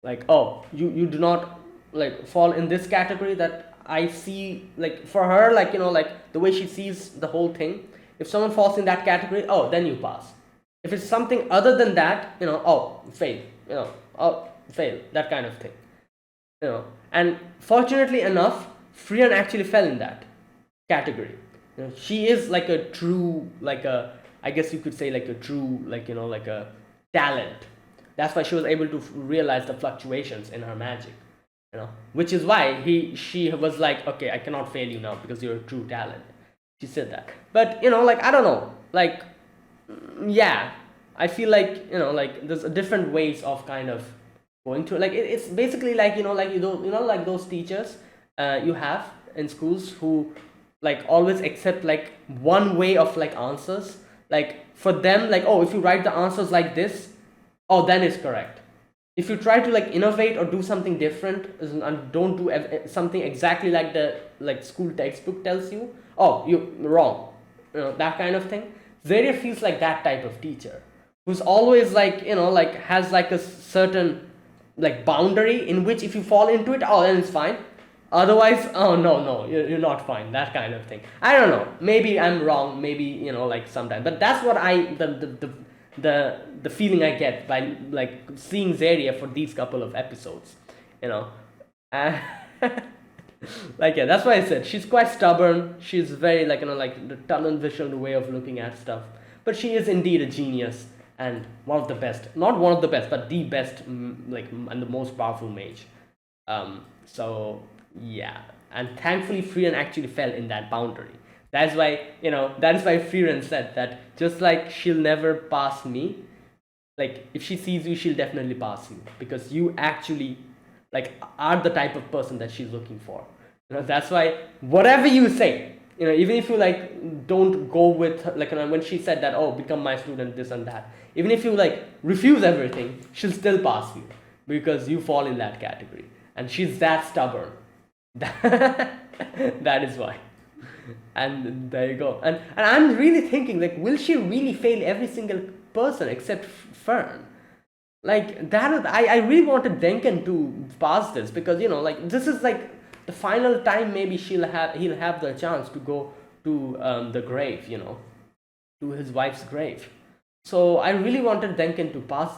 like oh, you do not like fall in this category that I see. Like for her, like like the way she sees the whole thing, if someone falls in that category, oh, then you pass. If it's something other than that, oh, fail, oh, fail, that kind of thing, and fortunately enough, Frieren actually fell in that category. She is like a true, like a, I guess you could say like a true, like like a talent. That's why she was able to realize the fluctuations in her magic, which is why she was like, okay, I cannot fail you now because you're a true talent. She said that. But like, I don't know, like, yeah, I feel like, like there's a different ways of kind of going through, like, it's basically like, like, like those teachers you have in schools who like always accept like one way of like answers, like for them, like, oh, if you write the answers like this, oh, then it's correct. If you try to like innovate or do something different and don't do something exactly like the like school textbook tells you, oh, you're wrong, that kind of thing. Zaria feels like that type of teacher who's always like, like has like a certain like boundary in which if you fall into it, oh, then it's fine. Otherwise, oh, no, you're not fine, that kind of thing. I don't know, maybe I'm wrong, maybe, like sometimes, but that's what I the feeling I get by like seeing Zaria for these couple of episodes, you know. Uh, like, yeah, that's why I said she's quite stubborn. She's very like, like the tunnel vision way of looking at stuff. But she is indeed a genius and one of the best, not one of the best, but the best, like, and the most powerful mage. So yeah, and thankfully Frieren actually fell in that boundary. That's why, that is why Frieren said that just like she'll never pass me, like if she sees you, she'll definitely pass you because you actually like are the type of person that she's looking for. That's why whatever you say, even if you like don't go with like, when she said that, oh, become my student, this and that, even if you like refuse everything, she'll still pass you because you fall in that category, and she's that stubborn. That is why. And there you go. And I'm really thinking, like, will she really fail every single person except Fern? Like that, I really wanted Denken to pass this because, like, this is like the final time maybe he'll have the chance to go to the grave, to his wife's grave. So I really wanted Denken to pass.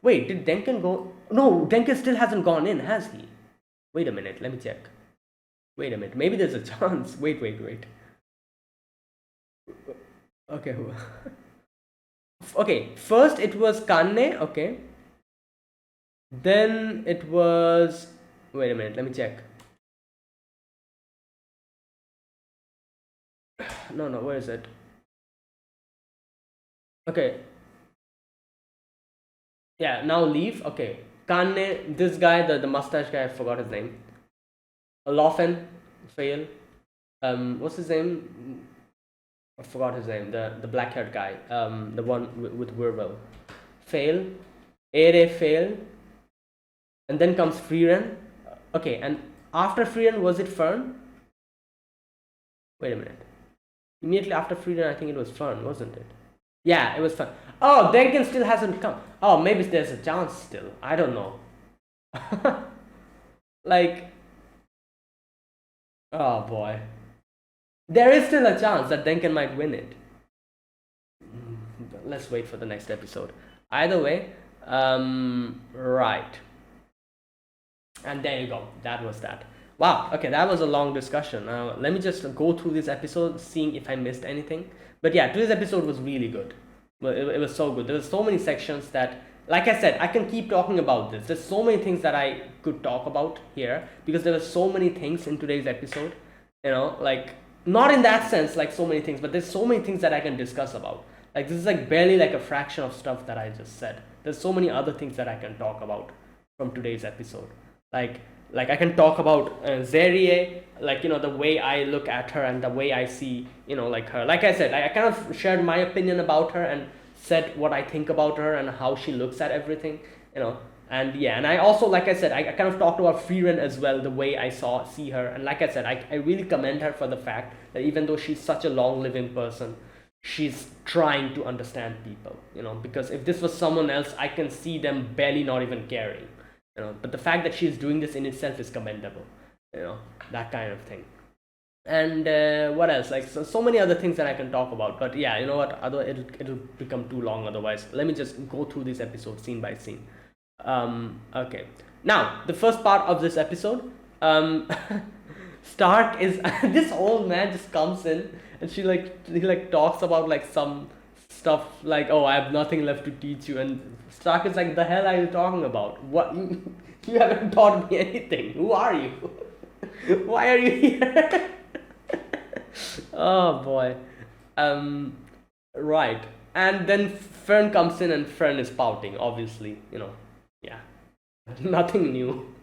Wait, did Denken go? No, Denken still hasn't gone in, has he? Wait a minute, let me check. Wait a minute, maybe there's a chance. Wait. Okay. Okay, first it was Kanne, okay. Then it was. Wait a minute, let me check. No, where is it? Okay. Yeah, now leave. Okay. Kanne, this guy, the mustache guy, I forgot his name. Lofen, fail. What's his name? I forgot his name. The black haired guy. The one with Werewolf. Fail. Ere fail. And then comes Frieren. Okay, and after Frieren, was it Fern? Wait a minute. Immediately after Frieren, I think it was Fern, wasn't it? Yeah, it was Fern. Oh, Denken still hasn't come. Oh, maybe there's a chance still. I don't know. Like, oh boy. There is still a chance that Denken might win it. Let's wait for the next episode. Either way, right. And there you go. That was that. Wow. Okay, that was a long discussion. Let me just go through this episode, seeing if I missed anything. But yeah, today's episode was really good. Well, it was so good. There were so many sections that, like I said, I can keep talking about this. There's so many things that I could talk about here because there were so many things in today's episode. Like, not in that sense, like so many things, but there's so many things that I can discuss about. Like, this is like barely like a fraction of stuff that I just said. There's so many other things that I can talk about from today's episode. Like I can talk about Zerie, like, the way I look at her and the way I see, like her. Like I said, I kind of shared my opinion about her and said what I think about her and how she looks at everything, And yeah, and I also, like I said, I kind of talked about Frieren as well, the way I see her. And like I said, I really commend her for the fact that even though she's such a long-living person, she's trying to understand people, because if this was someone else, I can see them barely not even caring. But the fact that she's doing this in itself is commendable, that kind of thing. And what else? Like, so many other things that I can talk about. But yeah, you know what? It'll become too long otherwise. Let me just go through this episode scene by scene. Okay. Now, the first part of this episode, Stark is this old man just comes in and he talks about like some stuff like, oh, I have nothing left to teach you, and Stark is like, the hell are you talking about? What? You haven't taught me anything. Who are you? Why are you here? Oh boy. Um, right. And then Fern comes in and Fern is pouting, obviously, Yeah, nothing new.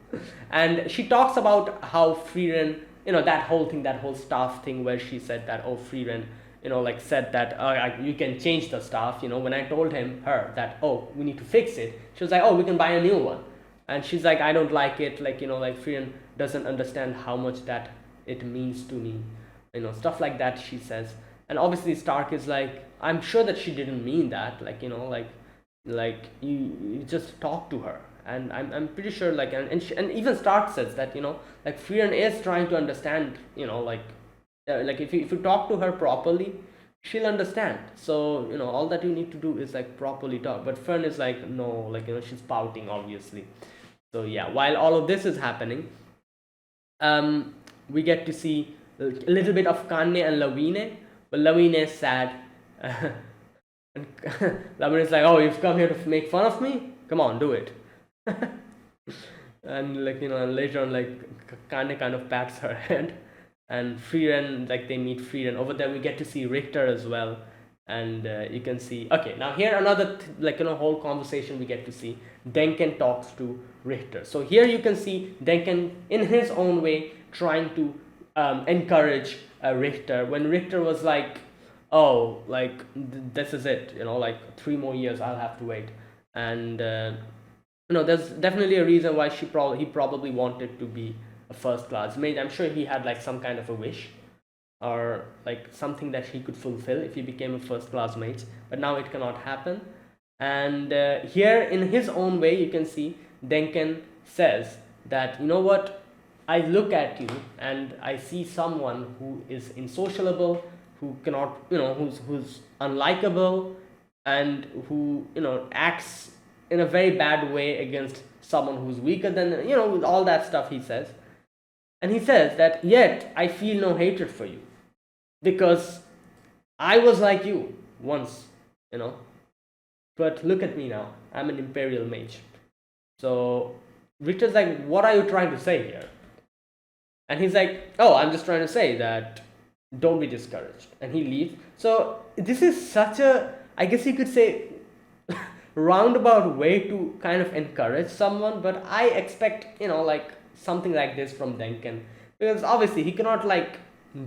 And she talks about how Frieren, that whole thing, that whole staff thing where she said that, oh, Frieren, like said that you can change the staff. When I told her that, oh, we need to fix it, she was like, oh, we can buy a new one. And she's like, I don't like it. Like, like Frieren doesn't understand how much that it means to me. Stuff like that she says. And obviously Stark is like, I'm sure that she didn't mean that. Like, you just talk to her. And I'm pretty sure, like, and even Stark says that, like Frieren is trying to understand, like if you talk to her properly, she'll understand. So, all that you need to do is like properly talk. But Fern is like, no, like, she's pouting, obviously. So yeah, while all of this is happening, we get to see a little bit of Kanye and Lawine, but Lawine is sad. And Lawine is like, oh, you've come here to make fun of me? Come on, do it. And like, later on, like, Kanye kind of pats her head. And Frieren, like, they meet Frieren. Over there we get to see Richter as well. And you can see, okay, now here another whole conversation we get to see. Denken talks to Richter. So here you can see Denken in his own way trying to encourage Richter, when Richter was like, oh, like, this is it, like 3 more years I'll have to wait. And there's definitely a reason why he probably wanted to be a first class mate. I'm sure he had like some kind of a wish, or like something that he could fulfill if he became a first class mate, but now it cannot happen. And here in his own way you can see Denken says that, you know what, I look at you and I see someone who is insociable, who cannot, who's unlikable, and who, acts in a very bad way against someone who's weaker than, with all that stuff he says. And he says that, yet I feel no hatred for you, because I was like you once, but look at me now, I'm an imperial mage. So Richard's like, what are you trying to say here? And he's like, oh, I'm just trying to say that don't be discouraged. And he leaves. So this is such a, I guess you could say, roundabout way to kind of encourage someone. But I expect, like something like this from Denken. Because obviously he cannot like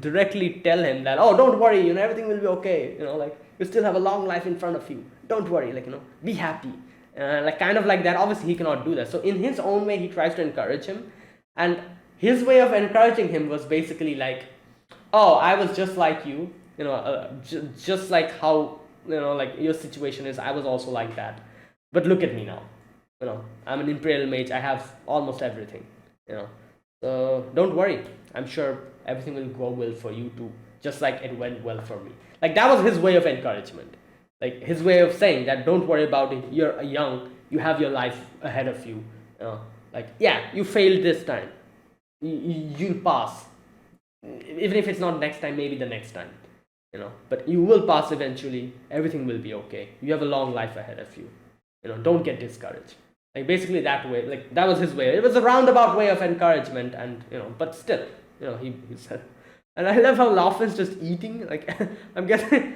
directly tell him that, oh, don't worry, everything will be okay. Like you still have a long life in front of you. Don't worry, like, be happy. Like kind of like that. Obviously he cannot do that. So in his own way, he tries to encourage him. And his way of encouraging him was basically like, oh, I was just like you, just like how, like your situation is, I was also like that. But look at me now, I'm an imperial mage, I have almost everything, so don't worry, I'm sure everything will go well for you too, just like it went well for me. Like that was his way of encouragement, like his way of saying that don't worry about it, you're young, you have your life ahead of you, like, yeah, you failed this time, you'll pass, even if it's not next time, maybe the next time, but you will pass eventually, everything will be okay, you have a long life ahead of you, don't get discouraged. Like basically that way, like that was his way. It was a roundabout way of encouragement, and but still, he said. And I love how Laughlin's just eating, like I'm guessing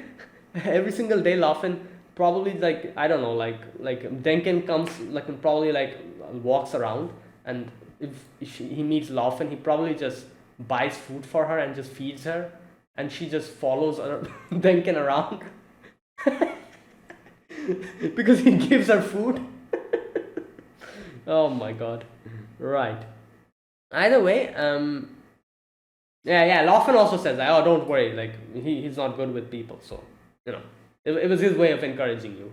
every single day Laughlin probably, like, I don't know, like Denken comes, like, and probably like walks around, and if he meets Laughlin, he probably just buys food for her and just feeds her, and she just follows Denken around because he gives her food. Oh my god. Right. Either way, yeah, Laughlin also says that, oh, don't worry, like he's not good with people, so it was his way of encouraging you.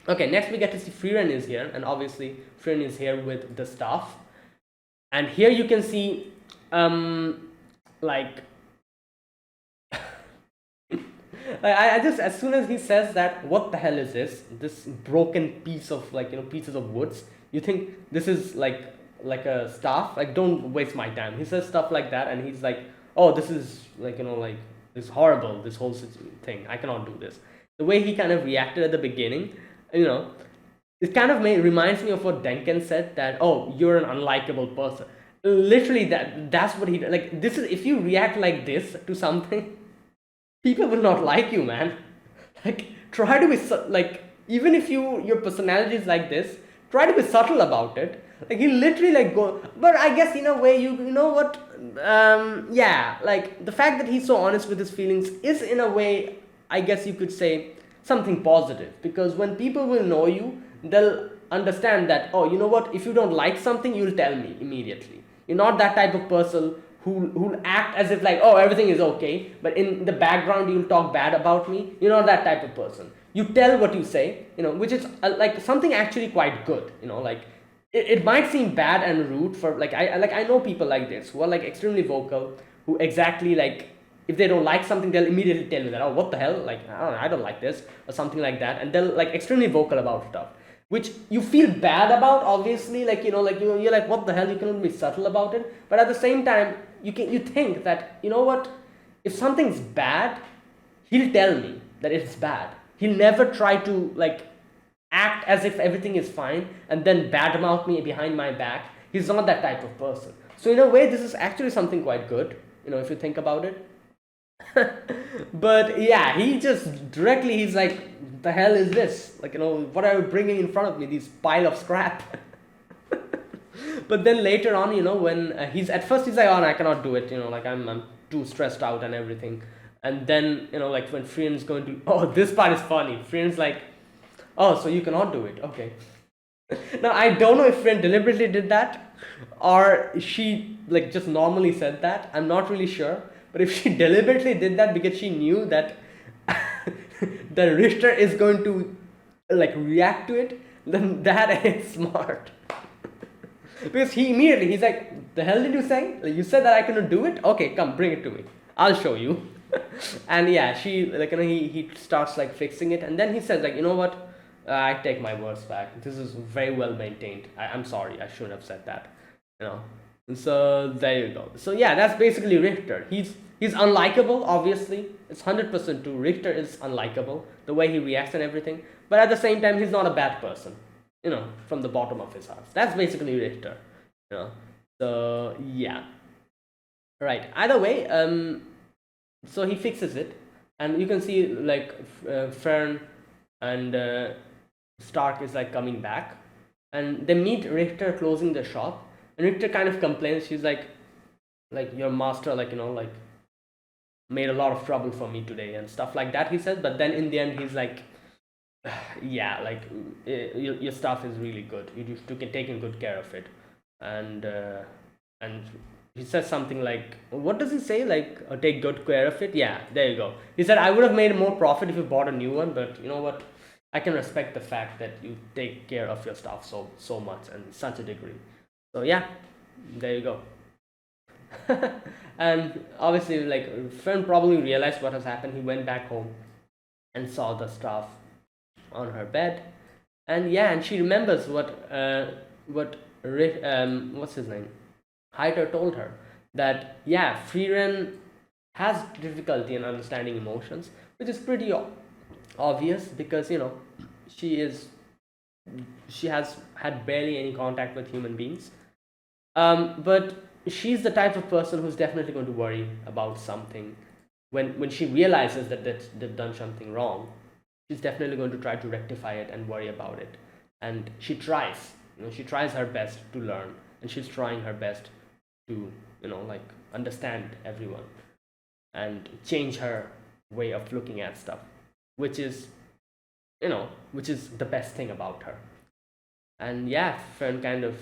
Okay, next we get to see Frieren is here, and obviously Frieren is here with the staff. And here you can see, like, I just, as soon as he says that, what the hell is this broken piece of, like, pieces of woods, you think this is like a staff, like, don't waste my time. He says stuff like that, and he's like, oh, this is like, like, this is horrible, this whole thing, I cannot do this. The way he kind of reacted at the beginning, it kind of reminds me of what Denken said, that, oh, you're an unlikable person. Literally, that's what he like. This is if you react like this to something, people will not like you, man. Like, try to be like, even if your personality is like this, try to be subtle about it. Like, he literally like go, but I guess in a way, you know what, yeah, like the fact that he's so honest with his feelings is in a way, I guess you could say, something positive, because when people will know you, they'll understand that, oh, you know what, if you don't like something, you'll tell me immediately. You're not that type of person who'll act as if like, oh, everything is okay, but in the background you'll talk bad about me. You're not that type of person. You tell what you say, which is like something actually quite good. Like it might seem bad and rude for like I know people like this who are like extremely vocal, who exactly like, if they don't like something, they'll immediately tell you that, oh, what the hell, like I don't like this or something like that, and they'll like extremely vocal about stuff, which you feel bad about, obviously, like like you're like, what the hell, you can be subtle about it, but at the same time, you think that, you know what, if something's bad, he'll tell me that it's bad. He'll never try to like act as if everything is fine and then badmouth me behind my back. He's not that type of person. So in a way, this is actually something quite good, if you think about it. But yeah, he just directly, he's like, the hell is this? Like, what are you bringing in front of me? These pile of scrap. But then later on, when he's at first he's like, oh, no, I cannot do it. Like I'm too stressed out and everything. And then like when Frieren's going to, oh, this part is funny. Frieren's like, oh, so you cannot do it? Okay. Now I don't know if Frieren deliberately did that, or she like just normally said that. I'm not really sure. But if she deliberately did that because she knew that the Richter is going to like react to it, then that is smart. Because he's like, the hell did you say? Like, you said that I couldn't do it? Okay, come, bring it to me. I'll show you. And yeah, she like, he starts like fixing it, and then he says like, you know what? I take my words back. This is very well maintained. I'm sorry, I shouldn't have said that. You know. And so there you go. So yeah, that's basically Richter. He's unlikable, obviously. It's 100% true. Richter is unlikable, the way he reacts and everything. But at the same time, he's not a bad person. From the bottom of his heart. That's basically Richter. So yeah. Right. Either way, so he fixes it, and you can see like Fern and Stark is like coming back, and they meet Richter closing the shop, and Richter kind of complains. She's like your master, like like made a lot of trouble for me today and stuff like that. He says, but then in the end, he's like, yeah, like your stuff is really good. You took taken good care of it, and he says something like, what does he say? Like, take good care of it. Yeah, there you go. He said, I would have made more profit if you bought a new one, but you know what? I can respect the fact that you take care of your stuff so much and such a degree. So yeah, there you go. And obviously, like Fern probably realized what has happened. He went back home and saw the stuff on her bed, and yeah, and she remembers what what's his name, Heiter told her, that yeah, Frieren has difficulty in understanding emotions, which is pretty obvious because she is she has had barely any contact with human beings. But she's the type of person who's definitely going to worry about something when she realizes that they've done something wrong. She's definitely going to try to rectify it and worry about it, and she tries. She tries her best to learn, and she's trying her best to like understand everyone and change her way of looking at stuff, which is which is the best thing about her. And yeah, Fern kind of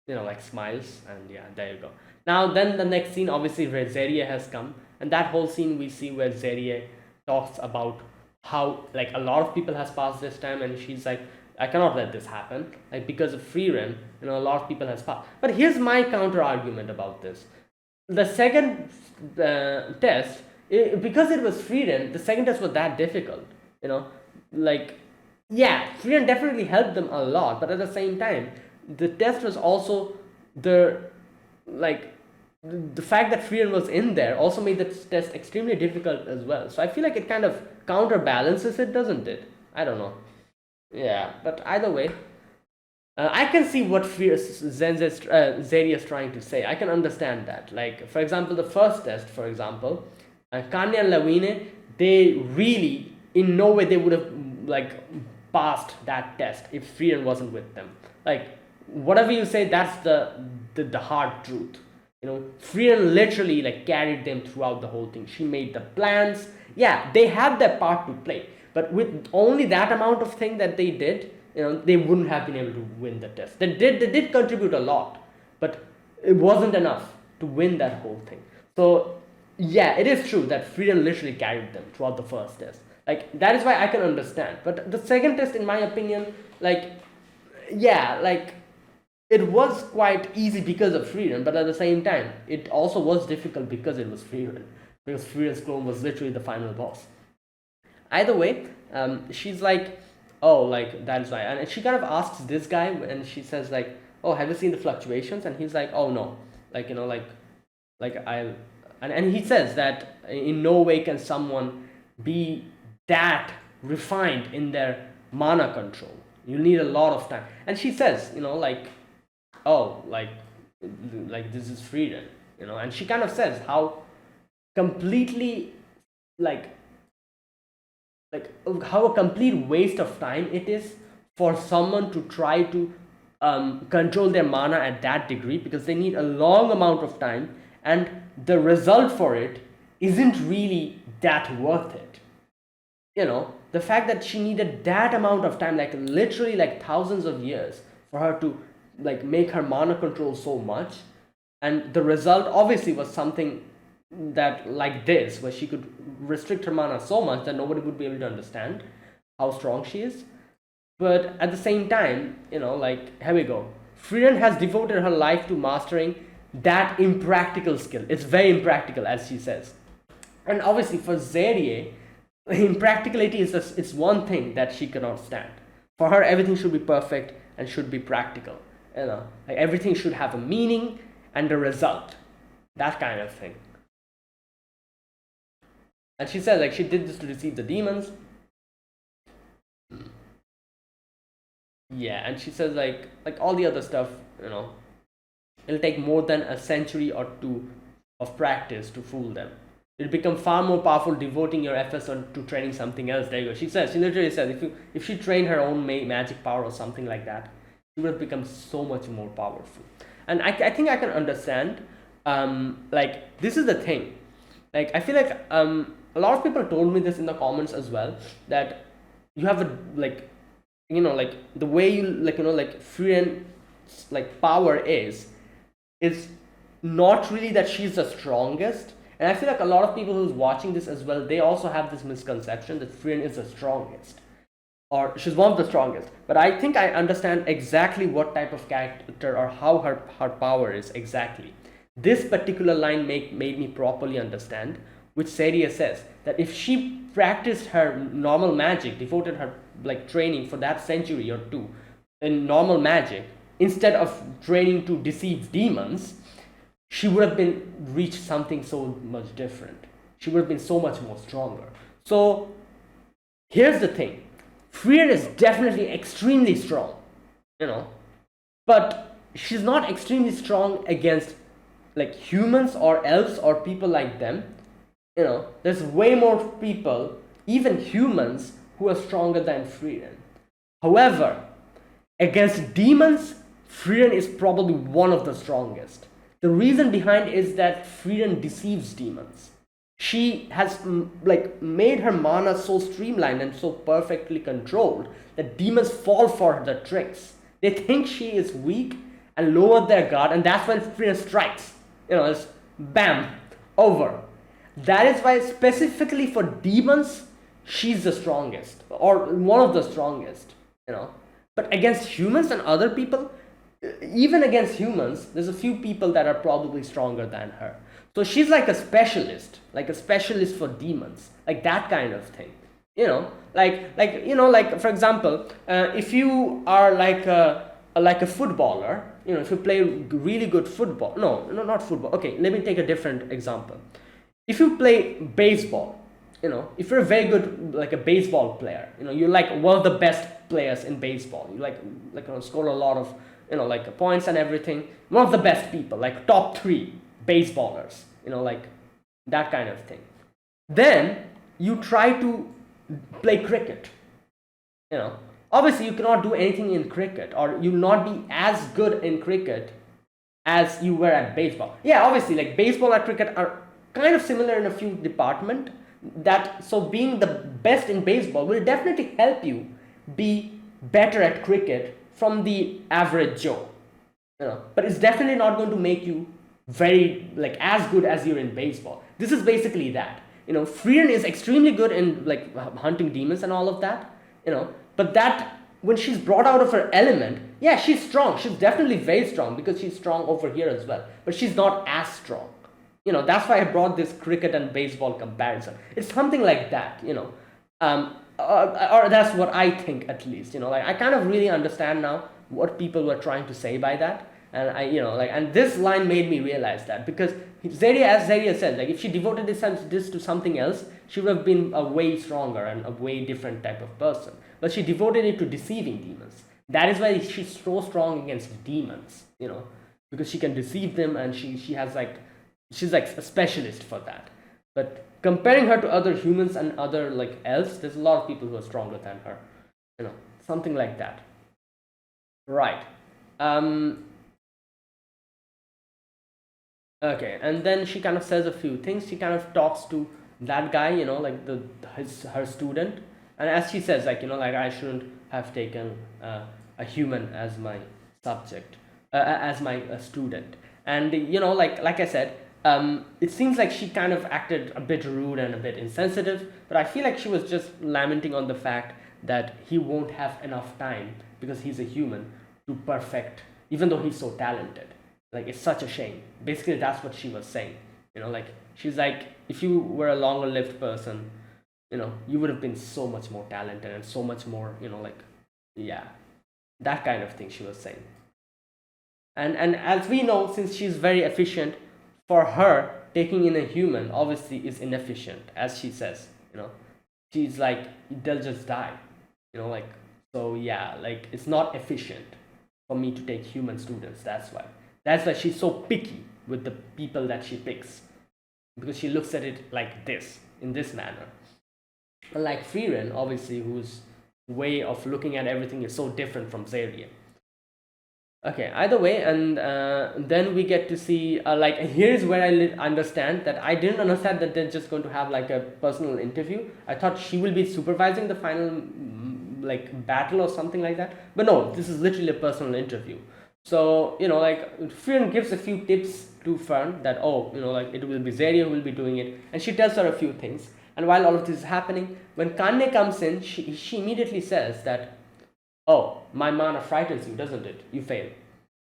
like smiles, and yeah, there you go. Now then, the next scene, obviously, where Zeria has come, and that whole scene we see where Zeria talks about how like a lot of people has passed this time, and she's like, I cannot let this happen, like because of Frieren, a lot of people has passed. But here's my counter argument about this. The second test, because it was Frieren, the second test was that difficult. Like, yeah, Frieren definitely helped them a lot, but at the same time, the test was also the like the fact that Frieren was in there also made the test extremely difficult as well. So I feel like it kind of counterbalances it, doesn't it? I don't know. Yeah, but either way, I can see what Zeri is trying to say. I can understand that. Like, for example, the first test, for example, Kanye and Lawine, they really, in no way, they would have like passed that test if Frieren wasn't with them. Like, whatever you say, that's the hard truth. You know, Frieren literally like carried them throughout the whole thing. She made the plans. Yeah, they had their part to play, but with only that amount of thing that they did, you know, they wouldn't have been able to win the test. They did contribute a lot, but it wasn't enough to win that whole thing. So yeah, it is true that Frieren literally carried them throughout the first test. Like, that is why I can understand. But the second test, in my opinion, like, yeah, like, it was quite easy because of Frieren, but at the same time, it also was difficult because it was Frieren. Because Frieren's clone was literally the final boss. Either way, she's like, oh, like, that is why. And she kind of asks this guy, and she says, like, oh, have you seen the fluctuations? And he's like, oh, no. Like, you know, like I, and he says that in no way can someone be that refined in their mana control. You need a lot of time. And she says, you know, like, oh, like this is freedom, you know. And she kind of says how completely like like how a complete waste of time it is for someone to try to control their mana at that degree, because they need a long amount of time, and the result for it isn't really that worth it. You know, the fact that she needed that amount of time, like literally like thousands of years, for her to like make her mana control so much, and the result obviously was something that like this, where she could restrict her mana so much that nobody would be able to understand how strong she is. But at the same time, you know, like, here we go. Frieren has devoted her life to mastering that impractical skill. It's very impractical, as she says. And obviously for Zerie, impracticality is it's one thing that she cannot stand. For her, everything should be perfect and should be practical. You know, like everything should have a meaning and a result. That kind of thing. And she says, like, she did this to deceive the demons. Yeah, and she says, like all the other stuff, you know, it'll take more than a century or two of practice to fool them. It'll become far more powerful devoting your efforts to training something else. There you go. She literally says, if she trained her own magic power or something like that, she would have become so much more powerful. And I think I can understand. Like, this is the thing. Like, I feel like a lot of people told me this in the comments as well, that you have a like, you know, like the way you like, you know, like Frieren like power is not really that she's the strongest. And I feel like a lot of people who's watching this as well, they also have this misconception that Frieren is the strongest, or she's one of the strongest. But I think I understand exactly what type of character or how her power is exactly. This particular line made me properly understand, which Seria says that if she practiced her normal magic, devoted her like training for that century or two in normal magic, instead of training to deceive demons, she would have been reached something so much different. She would have been so much more stronger. So here's the thing. Frieren is definitely extremely strong, you know, but she's not extremely strong against like humans or elves or people like them. You know, there's way more people, even humans, who are stronger than Frieren. However, against demons, Frieren is probably one of the strongest. The reason behind is that Frieren deceives demons. She has like made her mana so streamlined and so perfectly controlled that demons fall for the tricks. They think she is weak and lower their guard, and that's when Frieren strikes. You know, it's bam, over. That is why specifically for demons, she's the strongest, or one of the strongest, you know. But against humans and other people, even against humans, there's a few people that are probably stronger than her. So she's like a specialist for demons, like that kind of thing. You know, like for example, if you are like a footballer, you know, if you play really good football, no, not football. Okay, let me take a different example. If you play baseball, if you're a very good like a baseball player, you're like one of the best players in baseball. You score a lot of like points and everything. One of the best people, like top three baseballers. Like that kind of thing. Then you try to play cricket. Obviously you cannot do anything in cricket, or you'll not be as good in cricket as you were at baseball. Yeah, obviously, like baseball and cricket are kind of similar in a few department. That so being the best in baseball will definitely help you be better at cricket from the average Joe. But it's definitely not going to make you very like as good as you're in baseball. This is basically that. Frieren is extremely good in like hunting demons and all of that. But that when she's brought out of her element, yeah, she's strong. She's definitely very strong because she's strong over here as well. But she's not as strong. That's why I brought this cricket and baseball comparison. It's something like that. Or that's what I think at least. Like I kind of really understand now what people were trying to say by that. And and this line made me realize that, because as Zaria said, like if she devoted this to something else, she would have been a way stronger and a way different type of person. But she devoted it to deceiving demons. That is why she's so strong against demons, because she can deceive them, and she's like a specialist for that. But comparing her to other humans and other like elves, there's a lot of people who are stronger than her, something like that. Right. Okay, and then she kind of says a few things. She kind of talks to that guy, like her student, and as she says, like like I shouldn't have taken a human as my subject, as my student, and like I said, it seems like she kind of acted a bit rude and a bit insensitive, but I feel like she was just lamenting on the fact that he won't have enough time because he's a human to perfect, even though he's so talented. Like it's such a shame. Basically, that's what she was saying. Like she's like, if you were a longer lived person, you would have been so much more talented and so much more, like, yeah, that kind of thing she was saying. And as we know, since she's very efficient, for her taking in a human obviously is inefficient, as she says. She's like, they'll just die. Like, so yeah, like it's not efficient for me to take human students. That's why she's so picky with the people that she picks, because she looks at it like this, in this manner. Unlike Frieren, obviously, whose way of looking at everything is so different from Zaria. Okay, either way, and then we get to see, like, here's where I understand that I didn't understand that they're just going to have like a personal interview. I thought she will be supervising the final like battle or something like that, but no, this is literally a personal interview. So like Frieren gives a few tips to Fern that, oh, like it will be Zaria who will be doing it, and she tells her a few things. And while all of this is happening, when Kanne comes in, she immediately says that, oh, my mana frightens you, doesn't it? You fail.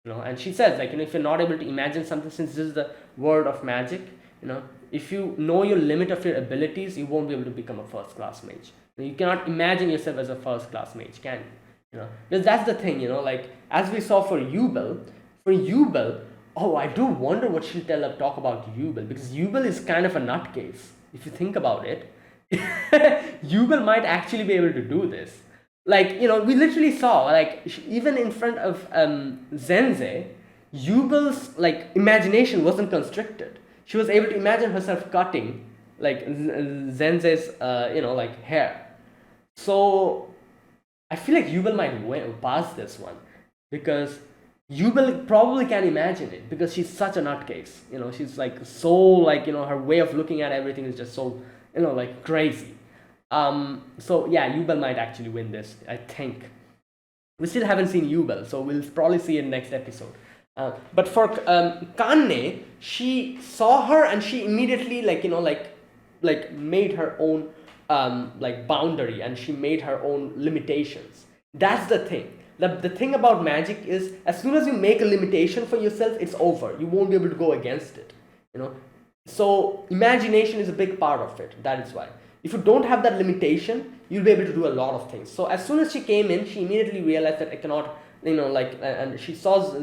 And she says, like, if you're not able to imagine something, since this is the world of magic, if you know your limit of your abilities, you won't be able to become a first class mage. You cannot imagine yourself as a first class mage, can you? Because that's the thing, like, as we saw for Yubel, oh, I do wonder what she'll talk about Yubel, because Yubel is kind of a nutcase. If you think about it, Yubel might actually be able to do this. Like, we literally saw, like, even in front of Zenze, Yubel's, like, imagination wasn't constricted. She was able to imagine herself cutting, like, Zenze's, like, hair. So, I feel like Yubel might pass this one, because Yubel probably can imagine it, because she's such a nutcase. She's, like, so, like, her way of looking at everything is just so, like, crazy. So yeah, Yubel might actually win this, I think. We still haven't seen Yubel, so we'll probably see it next episode. But for Kanne, she saw her and she immediately like made her own like boundary, and she made her own limitations. That's the thing. The thing about magic is, as soon as you make a limitation for yourself, it's over. You won't be able to go against it. So imagination is a big part of it. That is why. If you don't have that limitation, you'll be able to do a lot of things. So as soon as she came in, she immediately realized that I cannot, and she saw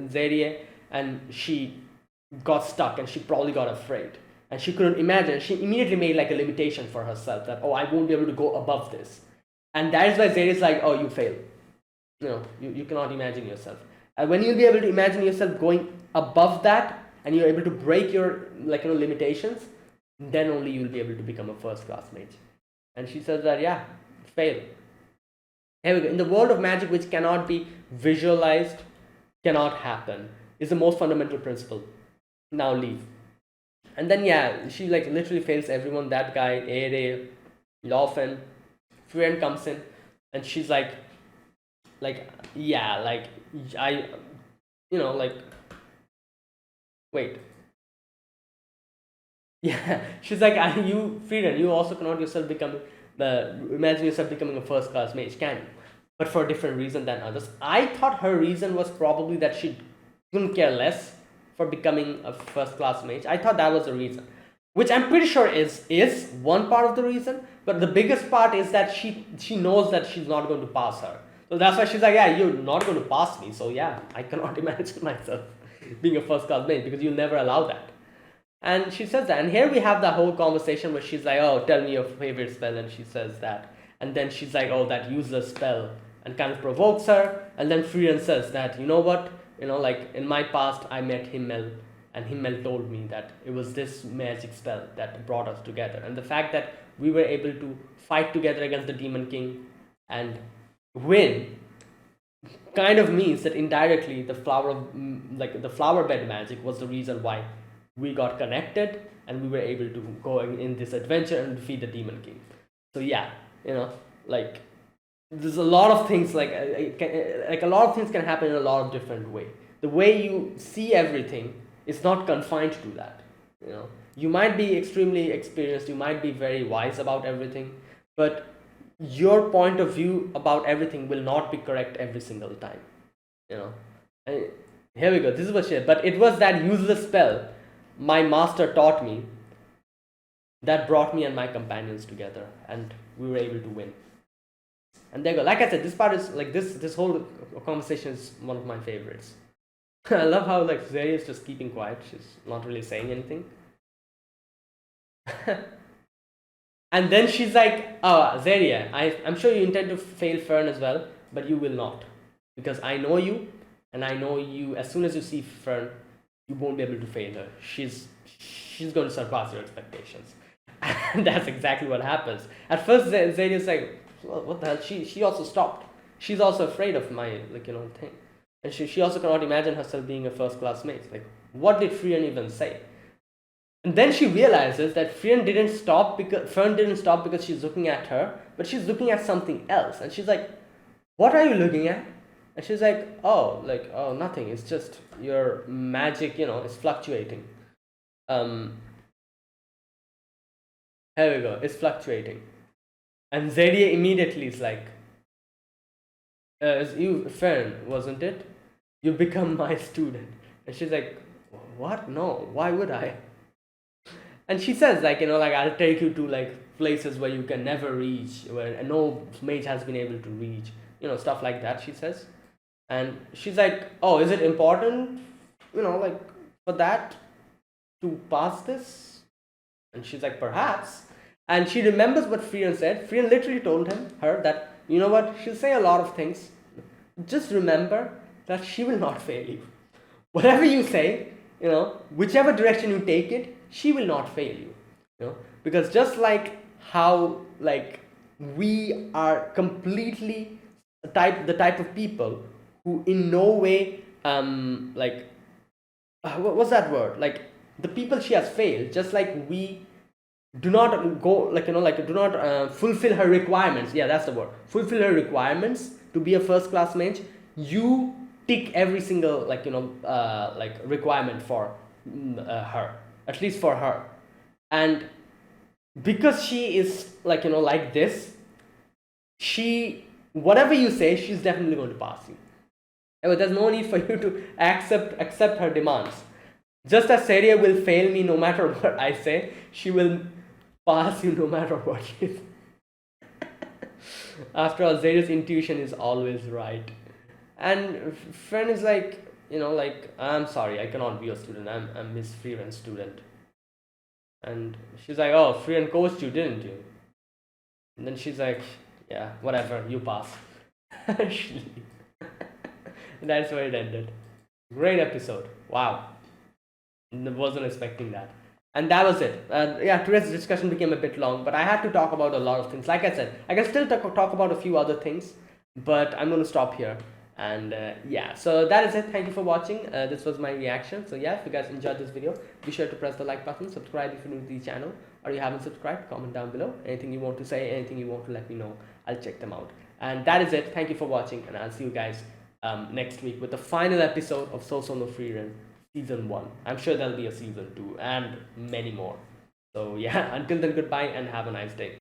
Zaria, and she got stuck, and she probably got afraid. and she couldn't imagine. She immediately made like a limitation for herself that, oh, I won't be able to go above this, and that is why Zayd is like, oh, you fail. You cannot imagine yourself. And when you'll be able to imagine yourself going above that, and you're able to break your limitations, then only you'll be able to become a first class mage. And she says that, yeah, fail. Here we go. In the world of magic, which cannot be visualized, cannot happen, is the most fundamental principle. Now leave. And then yeah, she like literally fails everyone. That guy, Ere, Laufen, Frieren comes in, and she's like yeah, like I, like wait, yeah, she's like, you Frieren, you also cannot yourself become imagine yourself becoming a first class mage, can you? But for a different reason than others. I thought her reason was probably that she couldn't care less for becoming a first class mage. I thought that was the reason, which I'm pretty sure is one part of the reason. But the biggest part is that she knows that she's not going to pass her. So that's why she's like, yeah, you're not going to pass me. So yeah, I cannot imagine myself being a first class mage because you'll never allow that. And she says that. And here we have the whole conversation where she's like, oh, tell me your favorite spell. And she says that. And then she's like, oh, that useless spell. And kind of provokes her. And then Frieren says that, you know what? Like in my past, I met Himmel. And Himmel told me that it was this magic spell that brought us together. And the fact that we were able to fight together against the Demon King and win kind of means that indirectly the the flower bed magic was the reason why we got connected and we were able to go in this adventure and defeat the Demon King. So yeah, like there's a lot of things like a lot of things can happen in a lot of different way. The way you see everything is not confined to that. You might be extremely experienced, you might be very wise about everything, but your point of view about everything will not be correct every single time. And here we go. This is what she said. But it was that useless spell my master taught me that brought me and my companions together, and we were able to win. And there you go. Like I said, this part is like this whole conversation is one of my favorites. I love how like Zeri is just keeping quiet. She's not really saying anything. And then she's like, oh, Zeria, I'm sure you intend to fail Fern as well, but you will not. Because I know you, and I know you, as soon as you see Fern, you won't be able to fail her. She's going to surpass your expectations. And that's exactly what happens. At first, Zeria's like, well, what the hell? She also stopped. She's also afraid of my, thing. And she also cannot imagine herself being a first class mate. Like, what did Frieren even say? And then she realizes that Fern didn't stop because she's looking at her, but she's looking at something else. And she's like, what are you looking at? And she's like, oh, nothing. It's just your magic, is fluctuating. Here we go. It's fluctuating. And Zeria immediately is like, it's you, Fern, wasn't it? You become my student. And she's like, what? No, why would I? And she says I'll take you to places where you can never reach, where no mage has been able to reach, stuff like that, she says. And she's like, oh, is it important, for that to pass this? And she's like, perhaps. And she remembers what Frieren said. Frieren literally told her that, you know what, she'll say a lot of things. Just remember that she will not fail you. Whatever you say, whichever direction you take it, she will not fail you. Because just like how we are completely the type of people who in no way what's that word, the people she has failed, just like we do not go do not fulfill her requirements. Yeah, that's the word. Fulfill her requirements to be a first class mage. You tick every single requirement for her, at least for her. And because she is like this, she, whatever you say, she's definitely going to pass you. There's no need for you to accept her demands. Just as Seria will fail me no matter what I say, she will pass you no matter what you say. After all, Zeria's intuition is always right. And Friend is like, I'm sorry, I cannot be your student. I'm Miss Frieren's student. And she's like, "Oh, Frieren coached you, didn't you?" And then she's like, "Yeah, whatever, you pass." She- That's where it ended. Great episode. Wow. Wasn't expecting that. And that was it. Yeah, today's discussion became a bit long, but I had to talk about a lot of things. Like I said, I can still talk about a few other things, but I'm going to stop here. And yeah, so that is it. Thank you for watching. This was my reaction. So yeah, if you guys enjoyed this video, be sure to press the like button, subscribe if you're new to the channel, or you haven't subscribed, comment down below. Anything you want to say, anything you want to let me know, I'll check them out. And that is it. Thank you for watching, and I'll see you guys next week with the final episode of Sousou no Frieren season 1. I'm sure there'll be a season 2 and many more. So yeah, until then, goodbye and have a nice day.